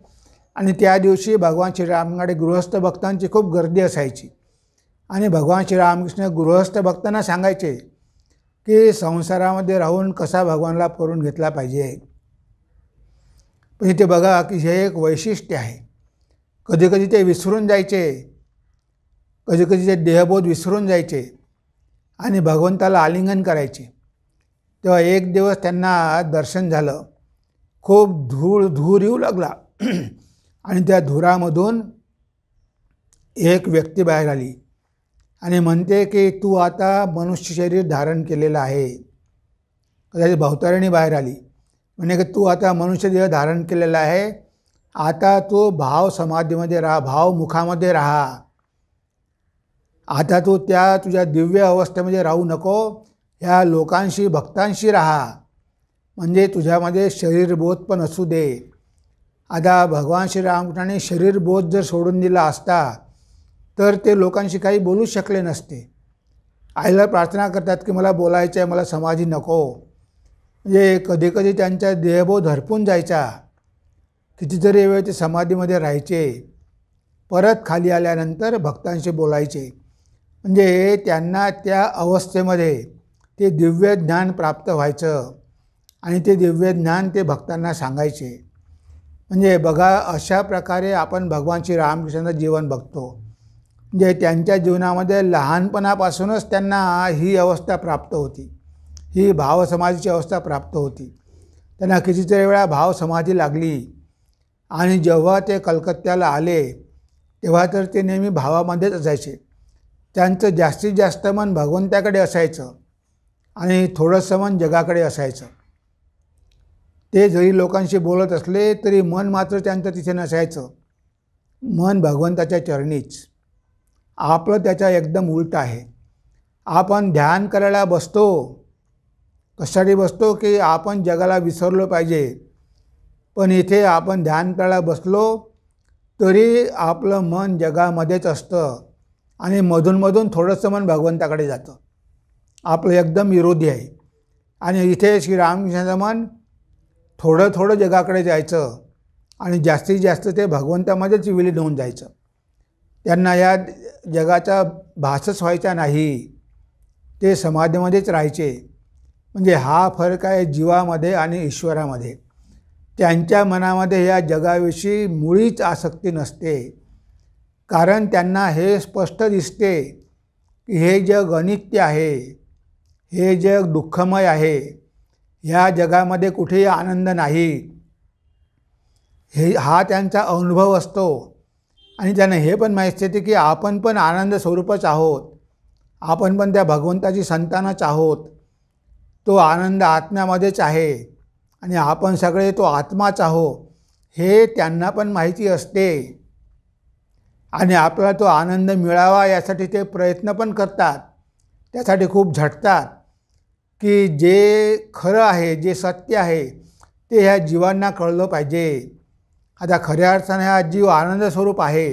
Speaker 1: आणि त्या दिवशी भगवान श्रीरामांकडे गृहस्थ भक्तांची खूप गर्दी असायची. आणि भगवान श्रीरामकृष्ण गृहस्थ भक्तांना सांगायचे की संसारामध्ये राहून कसा भगवानला करून घेतला पाहिजे. पण इथे बघा की हे एक वैशिष्ट्य आहे. कधीकधी ते विसरून जायचे, कधीकधी ते देहबोध विसरून जायचे आणि भगवंताला आलिंगन करायचे. तेव्हा एक दिवस त्यांना दर्शन झालं, खूप धूर येऊ लागला आणि त्या धुरामधून एक व्यक्ती बाहेर आली आणि म्हणते की तू आता मनुष्य शरीर धारण केलेलं आहे. कदाचित भवतारिणी बाहेर आली, म्हणजे की तू आता मनुष्य देह धारण केलेला आहे, आता तू भाव समाधीमध्ये राहा, भावमुखामध्ये राहा. आता तू त्या तुझ्या दिव्य अवस्थेमध्ये राहू नको, ह्या लोकांशी भक्तांशी राहा, म्हणजे तुझ्यामध्ये शरीरबोध पण असू दे. आता भगवान श्रीरामकृष्णाने शरीरबोध जर सोडून दिला असता तर ते लोकांशी काही बोलू शकले नसते. आईला प्रार्थना करतात की मला बोलायचं आहे, मला समाधी नको. म्हणजे कधीकधी त्यांचा देहबोध हरपून जायचा, कितीतरी वेळ ते समाधीमध्ये राहायचे, परत खाली आल्यानंतर भक्तांशी बोलायचे. म्हणजे त्यांना त्या अवस्थेमध्ये ते दिव्य ज्ञान प्राप्त व्हायचं आणि ते दिव्य ज्ञान ते भक्तांना सांगायचे. म्हणजे बघा, अशा प्रकारे आपण भगवान श्रीरामकृष्णांचं जीवन बघतो. म्हणजे त्यांच्या जीवनामध्ये लहानपणापासूनच त्यांना ही अवस्था प्राप्त होती, ही भावसमाधीची अवस्था प्राप्त होती. त्यांना कितीतरी वेळा भावसमाधी लागली आणि जेव्हा ते कलकत्त्याला आले तेव्हा तर ते नेहमी भावामध्येच असायचे. त्यांचं जास्तीत जास्त मन भगवंताकडे असायचं आणि थोडंसं मन जगाकडे असायचं. ते जरी लोकांशी बोलत असले तरी मन मात्र त्यांचं तिथे नसायचं, मन भगवंताच्या चरणीच. आपलं त्याच्या एकदम उलट आहे. आपण ध्यान करायला बसतो, कशासाठी बसतो की आपण जगाला विसरलो पाहिजे. पण इथे आपण ध्यान करायला बसलो तरी आपलं मन जगामध्येच असतं आणि मधूनमधून थोडंसं मन भगवंताकडे जातं. आपलं एकदम विरोधी आहे. आणि इथे श्रीरामकृष्णाचं मन थोडं थोडं जगाकडे जायचं आणि जास्तीत जास्त ते भगवंतामध्येच विलीन होऊन जायचं. त्यांना या जगाचा भासच व्हायचा नाही, ते समाधीमध्येच राहायचे. म्हणजे हा फरक आहे जीवामध्ये आणि ईश्वरामध्ये. त्यांच्या मनामध्ये या जगाविषयी मुळीच आसक्ती नसते, कारण त्यांना हे स्पष्ट दिसते की हे जग अनित्य आहे, हे जग दुःखमय आहे, ह्या जगामध्ये कुठेही आनंद नाही. हा त्यांचा अनुभव असतो. आणि त्यांना हे पण माहीत असते की आपण पण आनंद स्वरूपच आहोत, आपण पण त्या भगवंताची संतानच आहोत. तो आनंद आत्म्यामध्येच आहे आणि आपण सगळे तो आत्माच आहोत, हे त्यांना पण माहिती असते आणि आपल्याला तो आनंद मिळावा यासाठी ते प्रयत्न पण करतात. त्यासाठी खूप झटतात की जे खरं आहे, जे सत्य आहे ते ह्या जीवांना कळलं पाहिजे. आता खऱ्या अर्थाने हा जीव आनंद स्वरूप आहे,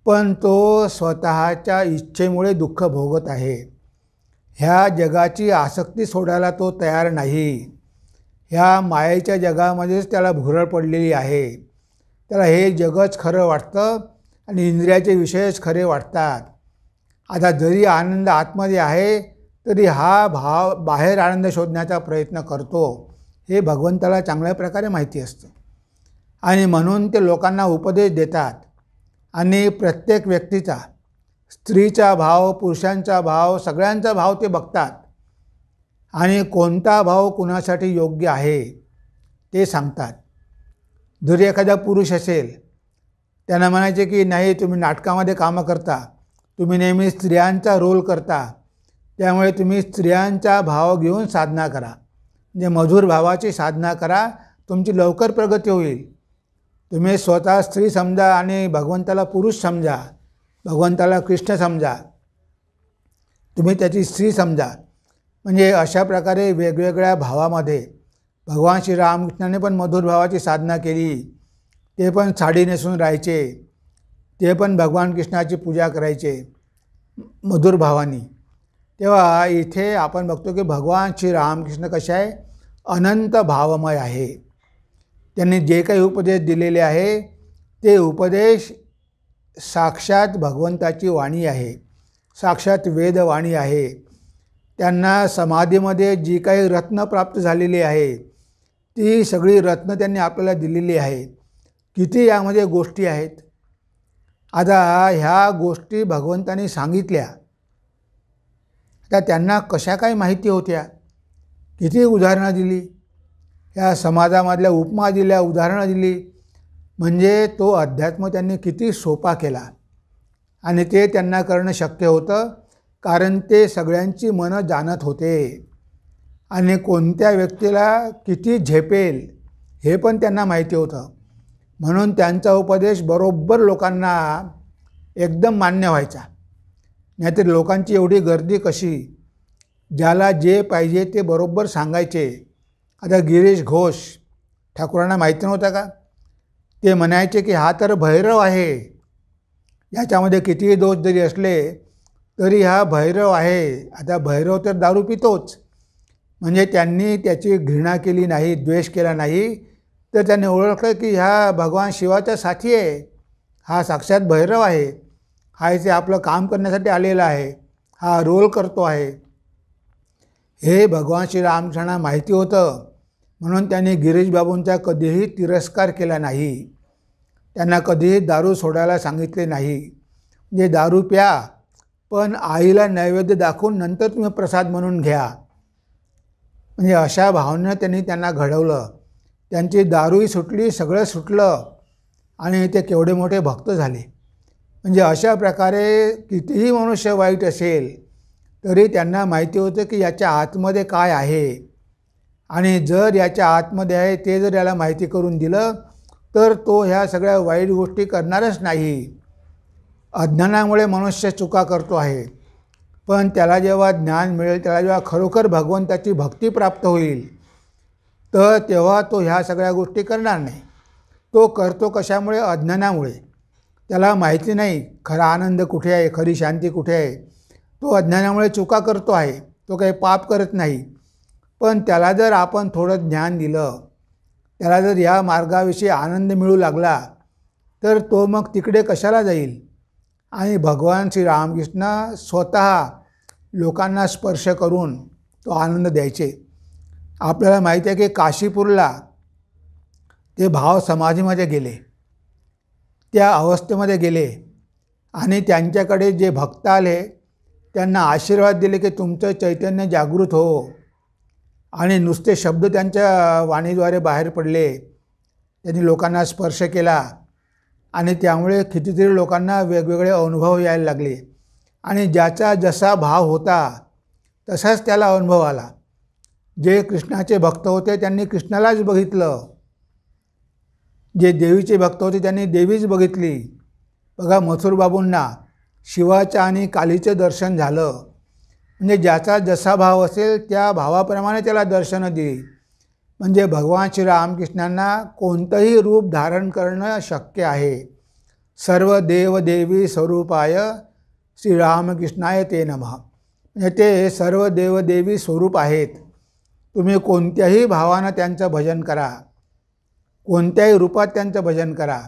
Speaker 1: पण तो स्वतःच्या इच्छेमुळे दुःख भोगत आहे. ह्या जगाची आसक्ती सोडायला तो तयार नाही. ह्या मायेच्या जगामध्येच त्याला भुरळ पडलेली आहे. त्याला हे जगच खरं वाटतं आणि इंद्रियाचे विषयच खरे वाटतात. आता जरी आनंद आतमध्ये आहे तरी हा भाव बाहेर आनंद शोधण्याचा प्रयत्न करतो, हे भगवंताला चांगल्या प्रकारे माहिती असतं. आणि म्हणून ते लोकांना उपदेश देतात आणि प्रत्येक व्यक्तीचा, स्त्रीचा भाव, पुरुषांचा भाव, सगळ्यांचा भाव ते बघतात आणि कोणता भाव कुणासाठी योग्य आहे ते सांगतात. जरी एखादा पुरुष असेल, त्यांना म्हणायचे की नाही, तुम्ही नाटकामध्ये कामं करता, तुम्ही नेहमी स्त्रियांचा रोल करता, त्यामुळे तुम्ही स्त्रियांचा भाव घेऊन साधना करा, म्हणजे मधुर भावाची साधना करा, तुमची लवकर प्रगती होईल. तुम्ही स्वतः स्त्री समजा आणि भगवंताला पुरुष समजा, भगवंताला कृष्ण समजा, तुम्ही त्याची स्त्री समजा. म्हणजे अशा प्रकारे वेगवेगळ्या भावामध्ये भगवान श्री रामकृष्णाने पण मधुर भावाची साधना केली. ते पण साडी नेसून राहायचे, ते पण भगवान कृष्णाची पूजा करायचे मधुर भावानी. तेव्हा इथे आपण बघतो की भगवान श्री रामकृष्ण कसे आहे, अनंत भावमय आहे. त्यांनी जे काही उपदेश दिलेले आहे ते उपदेश साक्षात भगवंताची वाणी आहे, साक्षात वेदवाणी आहे. त्यांना समाधीमध्ये जी काही रत्न प्राप्त झालेली आहे ती सगळी रत्न त्यांनी आपल्याला दिलेली आहे. किती यामध्ये गोष्टी आहेत. आता ह्या गोष्टी भगवंतांनी सांगितल्या, त्या त्यांना कशा काय माहिती होत्या, किती उदाहरणं दिली, ह्या समाजामधल्या उपमा दिल्या, उदाहरणं दिली. म्हणजे तो अध्यात्म त्यांनी किती सोपा केला आणि ते त्यांना करणं शक्य होतं, कारण ते सगळ्यांची मनं जाणत होते आणि कोणत्या व्यक्तीला किती झेपेल हे पण त्यांना माहिती होतं. म्हणून त्यांचा उपदेश बरोबर लोकांना एकदम मान्य व्हायचा. नाहीतर लोकांची एवढी गर्दी कशी, ज्याला जे पाहिजे ते बरोबर सांगायचे. आता गिरीश घोष ठाकूरांना माहिती नव्हतं का, ते म्हणायचे की हा तर भैरव आहे, याच्यामध्ये कितीही दोष जरी असले तरी हा भैरव आहे. आता भैरव तर दारू पितोच, म्हणजे त्यांनी त्याची घृणा केली नाही, द्वेष केला नाही, तर त्यांनी ओळखलं की हा भगवान शिवाचा साथी आहे, हा साक्षात भैरव आहे, हा इथे आपलं काम करण्यासाठी आलेला आहे, हा रोल करतो आहे. हे भगवान श्रीरामकृष्णांना माहिती होतं, म्हणून त्यांनी गिरीश बाबूंचा कधीही तिरस्कार केला नाही. त्यांना कधीही दारू सोडायला सांगितले नाही. म्हणजे दारू प्या, पण आईला नैवेद्य दाखवून नंतर तुम्ही प्रसाद म्हणून घ्या. म्हणजे अशा भावनेनं त्यांनी त्यांना घडवलं. त्यांची दारूही सुटली, सगळं सुटलं आणि ते केवढे मोठे भक्त झाले. म्हणजे अशा प्रकारे कितीही मनुष्य वाईट असेल तरी त्यांना माहिती होतं की याच्या आतमध्ये काय आहे, आणि जर याच्या आतमध्ये आहे ते जर याला माहिती करून दिलं तर तो ह्या सगळ्या वाईट गोष्टी करणारच नाही. अज्ञानामुळे मनुष्य चुका करतो आहे, पण त्याला जेव्हा ज्ञान मिळेल, त्याला जेव्हा खरोखर भगवंताची भक्ती प्राप्त होईल, तर तेव्हा तो ह्या सगळ्या गोष्टी करणार नाही. तो करतो कशामुळे, अज्ञानामुळे. त्याला माहिती नाही खरा आनंद कुठे आहे, खरी शांती कुठे आहे. तो अज्ञानामुळे चुका करतो आहे, तो काही पाप करत नाही. पण त्याला जर आपण थोडं ज्ञान दिलं, त्याला जर या मार्गाविषयी आनंद मिळू लागला, तर तो मग तिकडे कशाला जाईल. आणि भगवान श्री रामकृष्ण स्वतः लोकांना स्पर्श करून तो आनंद द्यायचे. आपल्याला माहिती आहे की काशीपूरला ते भाव समाधीमध्ये गेले, त्या अवस्थेमध्ये गेले आणि त्यांच्याकडे जे भक्त आले त्यांना आशीर्वाद दिले की तुमचं चैतन्य जागृत हो. आणि नुसते शब्द त्यांच्या वाणीद्वारे बाहेर पडले, त्यांनी लोकांना स्पर्श केला आणि त्यामुळे कितीतरी लोकांना वेगवेगळे अनुभव यायला लागले. आणि ज्याचा जसा भाव होता तसाच त्याला अनुभव आला. जे कृष्णाचे भक्त होते त्यांनी कृष्णालाच बघितलं, जे देवीचे भक्त होते त्यांनी देवीच बघितली. बघा मथुर बाबूंना शिवाचं आणि कालीचं दर्शन झालं. म्हणजे ज्याचा जसा भाव असेल त्या भावाप्रमाणे त्याला दर्शनं दिली. म्हणजे भगवान श्री रामकृष्णांना कोणतंही रूप धारण करणं शक्य आहे. सर्व देव देवी स्वरूपाय श्रीरामकृष्णाय ते नमः. म्हणजे ते सर्व देवदेवी स्वरूप आहेत. तुम्ही कोणत्याही भावानं त्यांचं भजन करा, कोणत्याही रूपात त्यांचं भजन करा,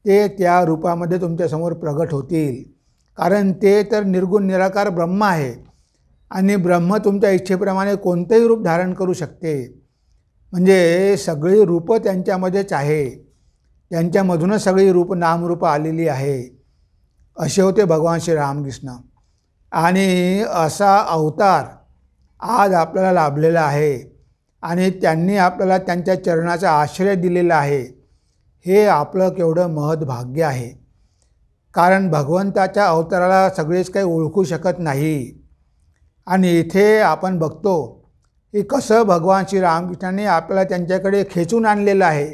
Speaker 1: ते त्या रूपामध्ये तुमच्यासमोर प्रगट होतील. कारण ते तर निर्गुण निराकार ब्रह्म आहे आणि ब्रह्म तुमच्या इच्छेप्रमाणे कोणतंही रूप धारण करू शकते. म्हणजे सगळी रूपं त्यांच्यामध्येच आहे, त्यांच्यामधूनच सगळी नामरूपं आलेली आहे. असे होते भगवान श्री रामकृष्ण. आणि असा अवतार आज आपल्याला लाभलेला आहे आणि त्यांनी आपल्याला त्यांच्या चरणाचा आश्रय दिलेला आहे. हे आपलं केवढं महत् भाग्य आहे. कारण भगवंताच्या अवताराला सगळेच काही ओळखू शकत नाही. आणि इथे आपण बघतो की कसं भगवान श्री रामकृष्णांनी आपल्याला त्यांच्याकडे खेचून आणलेलं आहे.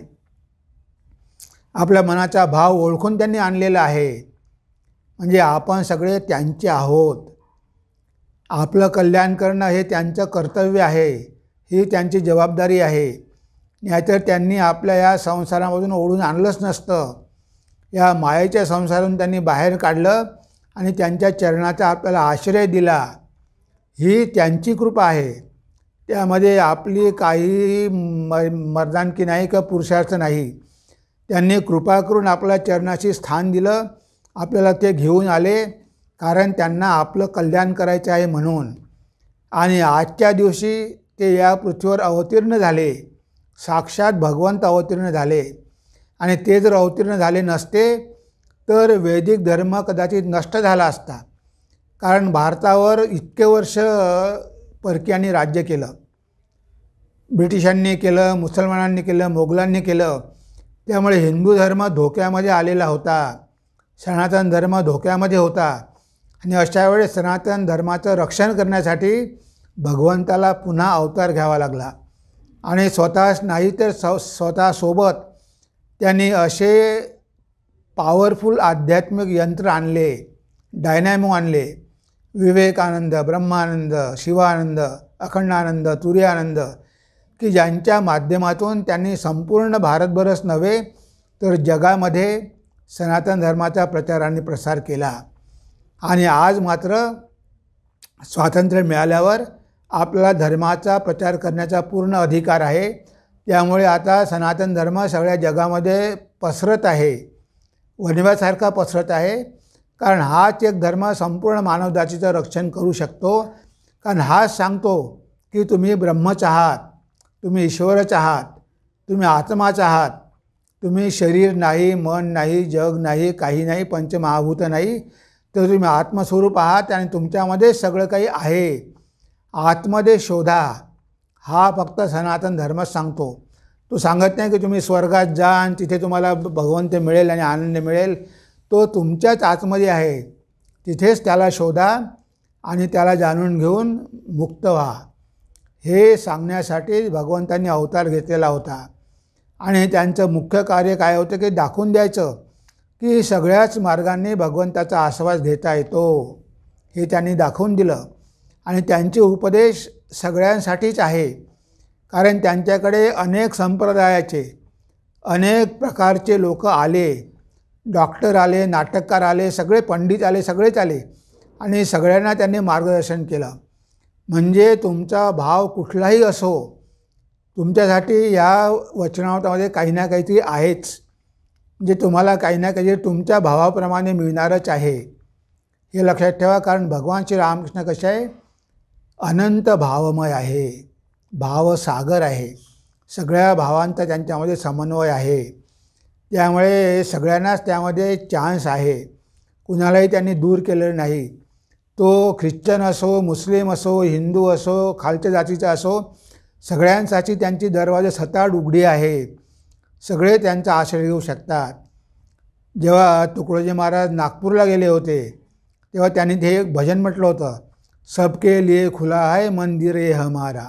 Speaker 1: आपल्या मनाचा भाव ओळखून त्यांनी आणलेला आहे. म्हणजे आपण सगळे त्यांचे आहोत. आपलं कल्याण करणं हे त्यांचं कर्तव्य आहे, ही त्यांची जबाबदारी आहे. नाहीतर त्यांनी आपल्या या संसारामधून ओढून आणलंच नसतं. या मायेच्या संसारातून त्यांनी बाहेर काढलं आणि त्यांच्या चरणाचा आपल्याला आश्रय दिला. ही त्यांची कृपा आहे. त्यामध्ये आपली काही मर्दानकी नाही किंवा पुरुषार्थ नाही. त्यांनी कृपा करून आपल्या चरणाशी स्थान दिलं, आपल्याला ते घेऊन आले. कारण त्यांना आपलं कल्याण करायचं आहे म्हणून. आणि आजच्या दिवशी ते या पृथ्वीवर अवतीर्ण झाले, साक्षात भगवंत अवतीर्ण झाले. आणि ते जर अवतीर्ण झाले नसते तर वैदिक धर्म कदाचित नष्ट झाला असता. कारण भारतावर इतके वर्ष परकीयांनी राज्य केलं, ब्रिटिशांनी केलं, मुसलमानांनी केलं, मोगलांनी केलं. त्यामुळे हिंदू धर्म धोक्यामध्ये आलेला होता, सनातन धर्म धोक्यामध्ये होता. आणि अशा वेळेस सनातन धर्माचं रक्षण करण्यासाठी भगवंताला पुन्हा अवतार घ्यावा लागला. आणि स्वतःच नाही तर स्वतःसोबत त्यांनी असे पॉवरफुल आध्यात्मिक यंत्र आणले, डायनॅमो आणले. विवेकानंद, ब्रह्मानंद, शिवानंद, अखंडानंद, तुर्यानंद, की ज्यांच्या माध्यमातून त्यांनी संपूर्ण भारतभरच नव्हे तर जगामध्ये सनातन धर्माचा प्रचार आणि प्रसार केला. आणि आज मात्र स्वातंत्र्य मिळाल्यावर आपल्याला धर्माचा प्रचार करण्याचा पूर्ण अधिकार आहे. त्यामुळे आता सनातन धर्म सगळ्या जगामध्ये पसरत आहे, वणव्यासारखा पसरत आहे. कारण हाच एक धर्म संपूर्ण मानवजातीचं रक्षण करू शकतो. कारण हाच सांगतो की तुम्ही ब्रह्मच आहात, तुम्ही ईश्वरच आहात, तुम्ही आत्माच आहात. तुम्ही शरीर नाही, मन नाही, जग नाही, काही नाही, पंचमहाभूत नाही, तर तुम्ही आत्मस्वरूप आहात आणि तुमच्यामध्ये सगळं काही आहे. आतमध्ये शोधा, हा फक्त सनातन धर्मच सांगतो. तो सांगत नाही की तुम्ही स्वर्गात जा आणि तिथे तुम्हाला भगवंत मिळेल आणि आनंद मिळेल. तो तुमच्याच आतमध्ये आहे, तिथेच त्याला शोधा आणि त्याला जाणून घेऊन मुक्त व्हा. हे सांगण्यासाठी भगवंतांनी अवतार घेतलेला होता. आणि त्यांचं मुख्य कार्य काय होतं की दाखवून द्यायचं की सगळ्याच मार्गांनी भगवंताचा आस्वाद घेता येतो, हे त्यांनी दाखवून दिलं. आणि त्यांचे उपदेश सगळ्यांसाठीच आहे. कारण त्यांच्याकडे अनेक संप्रदायाचे, अनेक प्रकारचे लोक आले, डॉक्टर आले, नाटककार आले, सगळे पंडित आले, सगळेच आले आणि सगळ्यांना त्यांनी मार्गदर्शन केलं. म्हणजे तुमचा भाव कुठलाही असो, तुमच्यासाठी या वचनामध्ये काही ना काहीतरी आहेच. म्हणजे तुम्हाला काही ना काहीतरी तुमच्या भावाप्रमाणे मिळणारच आहे, हे लक्षात ठेवा. कारण भगवान श्री रामकृष्ण कसे आहे, अनंत भावमय आहे, भावसागर आहे. सगळ्या भावांचा त्यांच्यामध्ये समन्वय आहे. त्यामुळे सगळ्यांनाच त्यामध्ये चान्स आहे, कुणालाही त्यांनी दूर केलेलं नाही. तो ख्रिश्चन असो, मुस्लिम असो, हिंदू असो, खालच्या जातीचा असो, सगळ्यांसाठी त्यांची दरवाजे सताड उघडी आहे. सगळे त्यांचा आश्रय घेऊ शकतात. जेव्हा तुकडोजी महाराज नागपूरला गेले होते तेव्हा त्यांनी ते एक भजन म्हटलं होतं, सबके लिए खुला है मंदिर ये हमारा.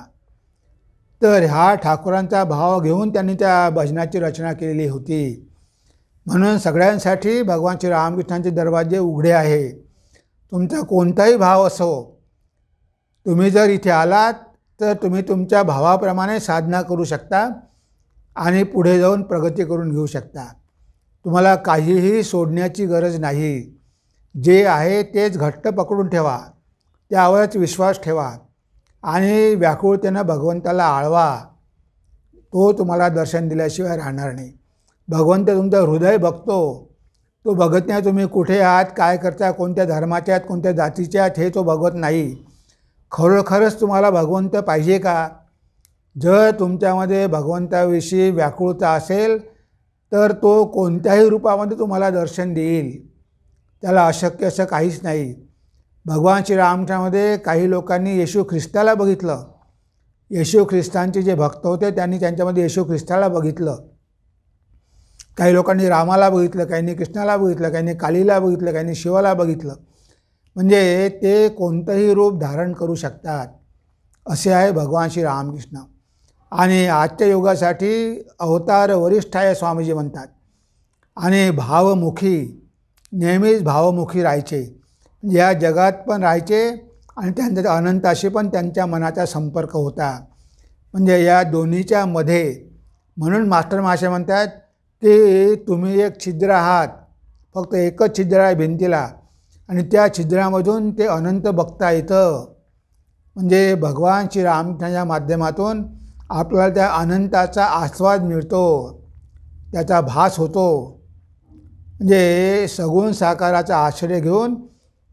Speaker 1: तर हा ठाकूरांचा भाव घेऊन त्यांनी त्या भजनाची रचना केलेली होती. म्हणून सगळ्यांसाठी भगवान श्री रामकृष्णांचे दरवाजे उघडे आहे. तुमचा कोणताही भाव असो, तुम्ही जर इथे आलात तर तुम्ही तुमच्या भावाप्रमाणे साधना करू शकता आणि पुढे जाऊन प्रगती करून घेऊ शकता. तुम्हाला काहीही सोडण्याची गरज नाही. जे आहे तेच घट्ट पकडून ठेवा, त्यावरच विश्वास ठेवा आणि व्याकुळतेनं भगवंताला आळवा. तो तुम्हाला दर्शन दिल्याशिवाय राहणार नाही. भगवंत तुमचं हृदय बघतो. तो बघत नाही तुम्ही कुठे आहात, काय करता, कोणत्या धर्माचे आहात, कोणत्या जातीचे आहात, हे तो बघत नाही. खरोखरच तुम्हाला भगवंत पाहिजे का? जर तुमच्यामध्ये भगवंताविषयी व्याकुळता असेल तर तो कोणत्याही रूपामध्ये तुम्हाला दर्शन देईल. त्याला अशक्य असं काहीच नाही. भगवान श्रीरामच्यामध्ये काही लोकांनी येशू ख्रिस्ताला बघितलं. येशू ख्रिस्तांचे जे भक्त होते त्यांनी त्यांच्यामध्ये येशू ख्रिस्ताला बघितलं. काही लोकांनी रामाला बघितलं, काहींनी कृष्णाला बघितलं, काहींनी कालीला बघितलं, काहींनी शिवाला बघितलं. म्हणजे ते कोणतंही रूप धारण करू शकतात, असे आहे भगवान श्री रामकृष्ण. आणि आजच्या युगासाठी अवतार वरिष्ठ आहे स्वामीजी म्हणतात. आणि भावमुखी, नेहमीच भावमुखी राहायचे. या जगात पण राहायचे आणि त्यांच्या अनंताशी पण त्यांच्या मनाचा संपर्क होता. म्हणजे या दोन्हीच्या मध्ये. म्हणून मास्टर महाशय म्हणतात की तुम्ही एक छिद्र आहात, फक्त एकच छिद्र आहे भिंतीला, आणि त्या छिद्रामधून ते अनंत बघता येतं. म्हणजे भगवान श्रीरामच्या माध्यमातून आपल्याला त्या अनंताचा आस्वाद मिळतो, त्याचा भास होतो. म्हणजे सगुण साकाराचा आश्रय घेऊन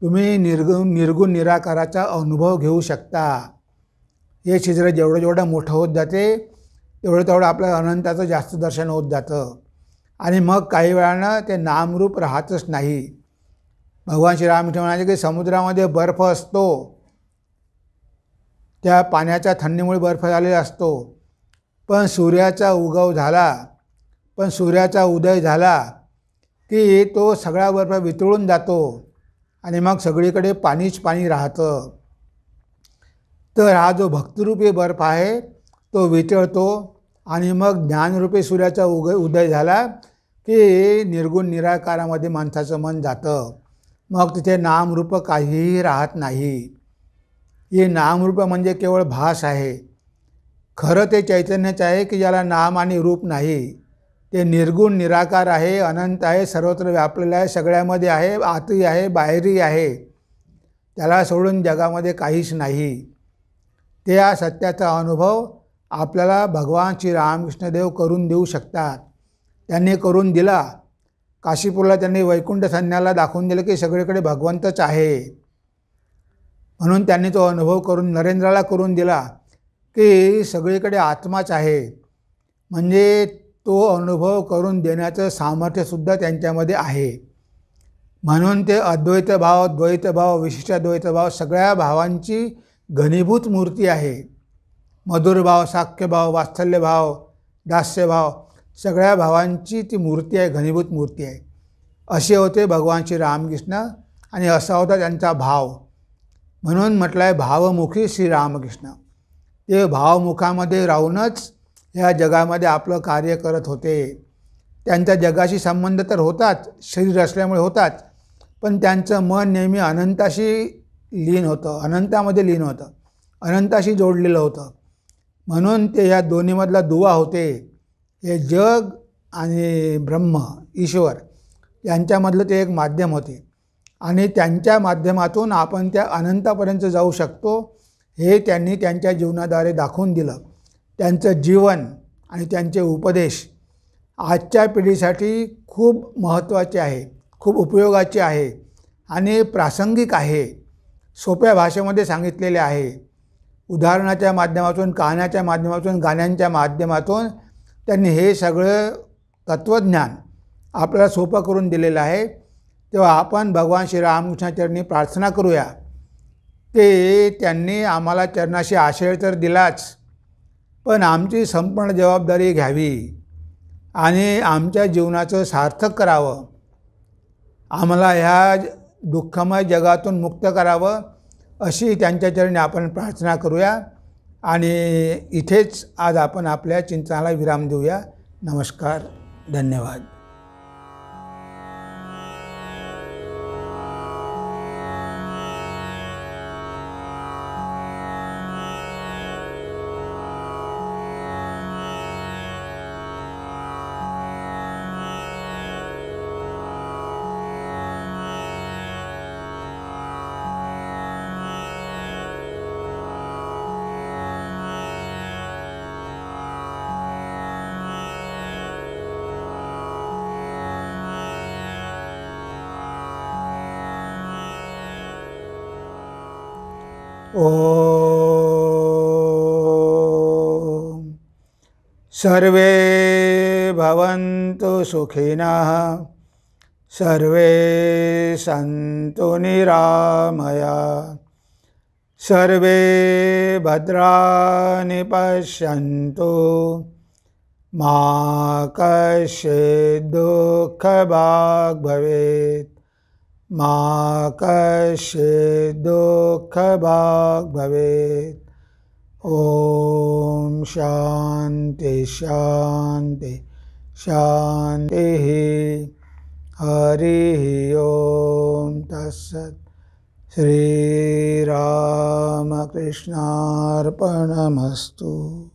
Speaker 1: तुम्ही निर्गुण निराकाराचा अनुभव घेऊ शकता. हे छिद्र जेवढं जेवढं मोठं होत जाते तेवढं तेवढं आपल्या अनंताचं जास्त दर्शन होत जातं. आणि मग काही वेळानं ते नामरूप राहतच नाही. भगवान श्रीरामकृष्ण म्हणाले की समुद्रामध्ये बर्फ असतो, त्या पाण्याच्या थंडीमुळे बर्फ झालेला असतो. पण सूर्याचा उदय झाला की तो सगळा बर्फ वितळून जातो आणि मग सगळीकडे पाणीच पाणी राहतं. तर हा जो भक्तिरूपी बर्फ आहे तो वितळतो आणि मग ज्ञानरूपी सूर्याचा उदय झाला की निर्गुण निराकारामध्ये माणसाचं मन जातं. मग तिथे नामरूप काहीही राहत नाही. हे नामरूप म्हणजे केवळ भास आहे. खरं ते चैतन्यच आहे की ज्याला नाम आणि रूप नाही. ते निर्गुण निराकार आहे, अनंत आहे, सर्वत्र व्यापलेलं आहे, सगळ्यामध्ये आहे, आतही आहे, बाहेरही आहे. त्याला सोडून जगामध्ये काहीच नाही. त्या सत्याचा अनुभव आपल्याला भगवान श्री रामकृष्णदेव करून देऊ शकतात. त्यांनी करून दिला. काशीपूरला त्यांनी वैकुंठ संन्याला दाखवून दिलं की सगळीकडे भगवंतच आहे. म्हणून त्यांनी तो अनुभव करून नरेंद्राला करून दिला की सगळीकडे आत्माच आहे. म्हणजे तो अनुभव करून देण्याचं सामर्थ्यसुद्धा त्यांच्यामध्ये आहे. म्हणून ते अद्वैत भाव, द्वैत भाव, विशिष्टाद्वैत भाव सगळ्या भावांची घनीभूत मूर्ती आहे. मधुर भाव, साख्य भाव, वात्सल्य भाव, दास्य भाव सगळ्या भावांची ती मूर्ती आहे, घनीभूत मूर्ती आहे. असे होते भगवान श्री रामकृष्ण आणि असा होता त्यांचा भाव. म्हणून म्हटलं आहे भावमुखी श्रीरामकृष्ण. ते भावमुखामध्ये राहूनच ह्या जगामध्ये आपलं कार्य करत होते. त्यांचा जगाशी संबंध तर होताच, शरीर असल्यामुळे होताच, पण त्यांचं मन नेहमी अनंताशी लीन होतं, अनंतामध्ये लीन होतं, अनंताशी जोडलेलं होतं. म्हणून ते ह्या दोन्हीमधला दुवा होते. हे जग आणि ब्रह्म ईश्वर यांच्यामधलं ते एक माध्यम होते आणि त्यांच्या माध्यमातून आपण त्या अनंतापर्यंत जाऊ शकतो हे त्यांनी त्यांच्या जीवनाद्वारे दाखवून दिलं. त्यांचं जीवन आणि त्यांचे उपदेश आजच्या पिढीसाठी खूप महत्त्वाचे आहे, खूप उपयोगाचे आहे आणि प्रासंगिक आहे. सोप्या भाषेमध्ये सांगितलेले आहे. उदाहरणाच्या माध्यमातून, कहाण्याच्या माध्यमातून, गाण्यांच्या माध्यमातून त्यांनी हे सगळं तत्त्वज्ञान आपल्याला सोपं करून दिलेलं आहे. तेव्हा आपण भगवान श्रीरामकृष्णाचरणी प्रार्थना करूया की त्यांनी आम्हाला चरणाशी आश्रय तर दिलाच, पण आमची संपूर्ण जबाबदारी घ्यावी आणि आमच्या जीवनाचं सार्थक करावं. आम्हाला ह्या दुःखमय जगातून मुक्त करावं अशी त्यांच्या चरणी आपण प्रार्थना करूया. आणि इथेच आज आपण आपल्या चिंतनाला विराम देऊया. नमस्कार, धन्यवाद. ओम सर्वे भवन्तु सुखिनः, सर्वे सन्तु निरामयाः, सर्वे भद्राणि पश्यन्तु, मा कश्चित् दुःखभाग् भवेत्, मा कश्चित् दुःखभाग् भवेत्. ओम शांति शांति शांतिः. हरिः ओम तत्सत्. श्रीरामकृष्णार्पणमस्तु.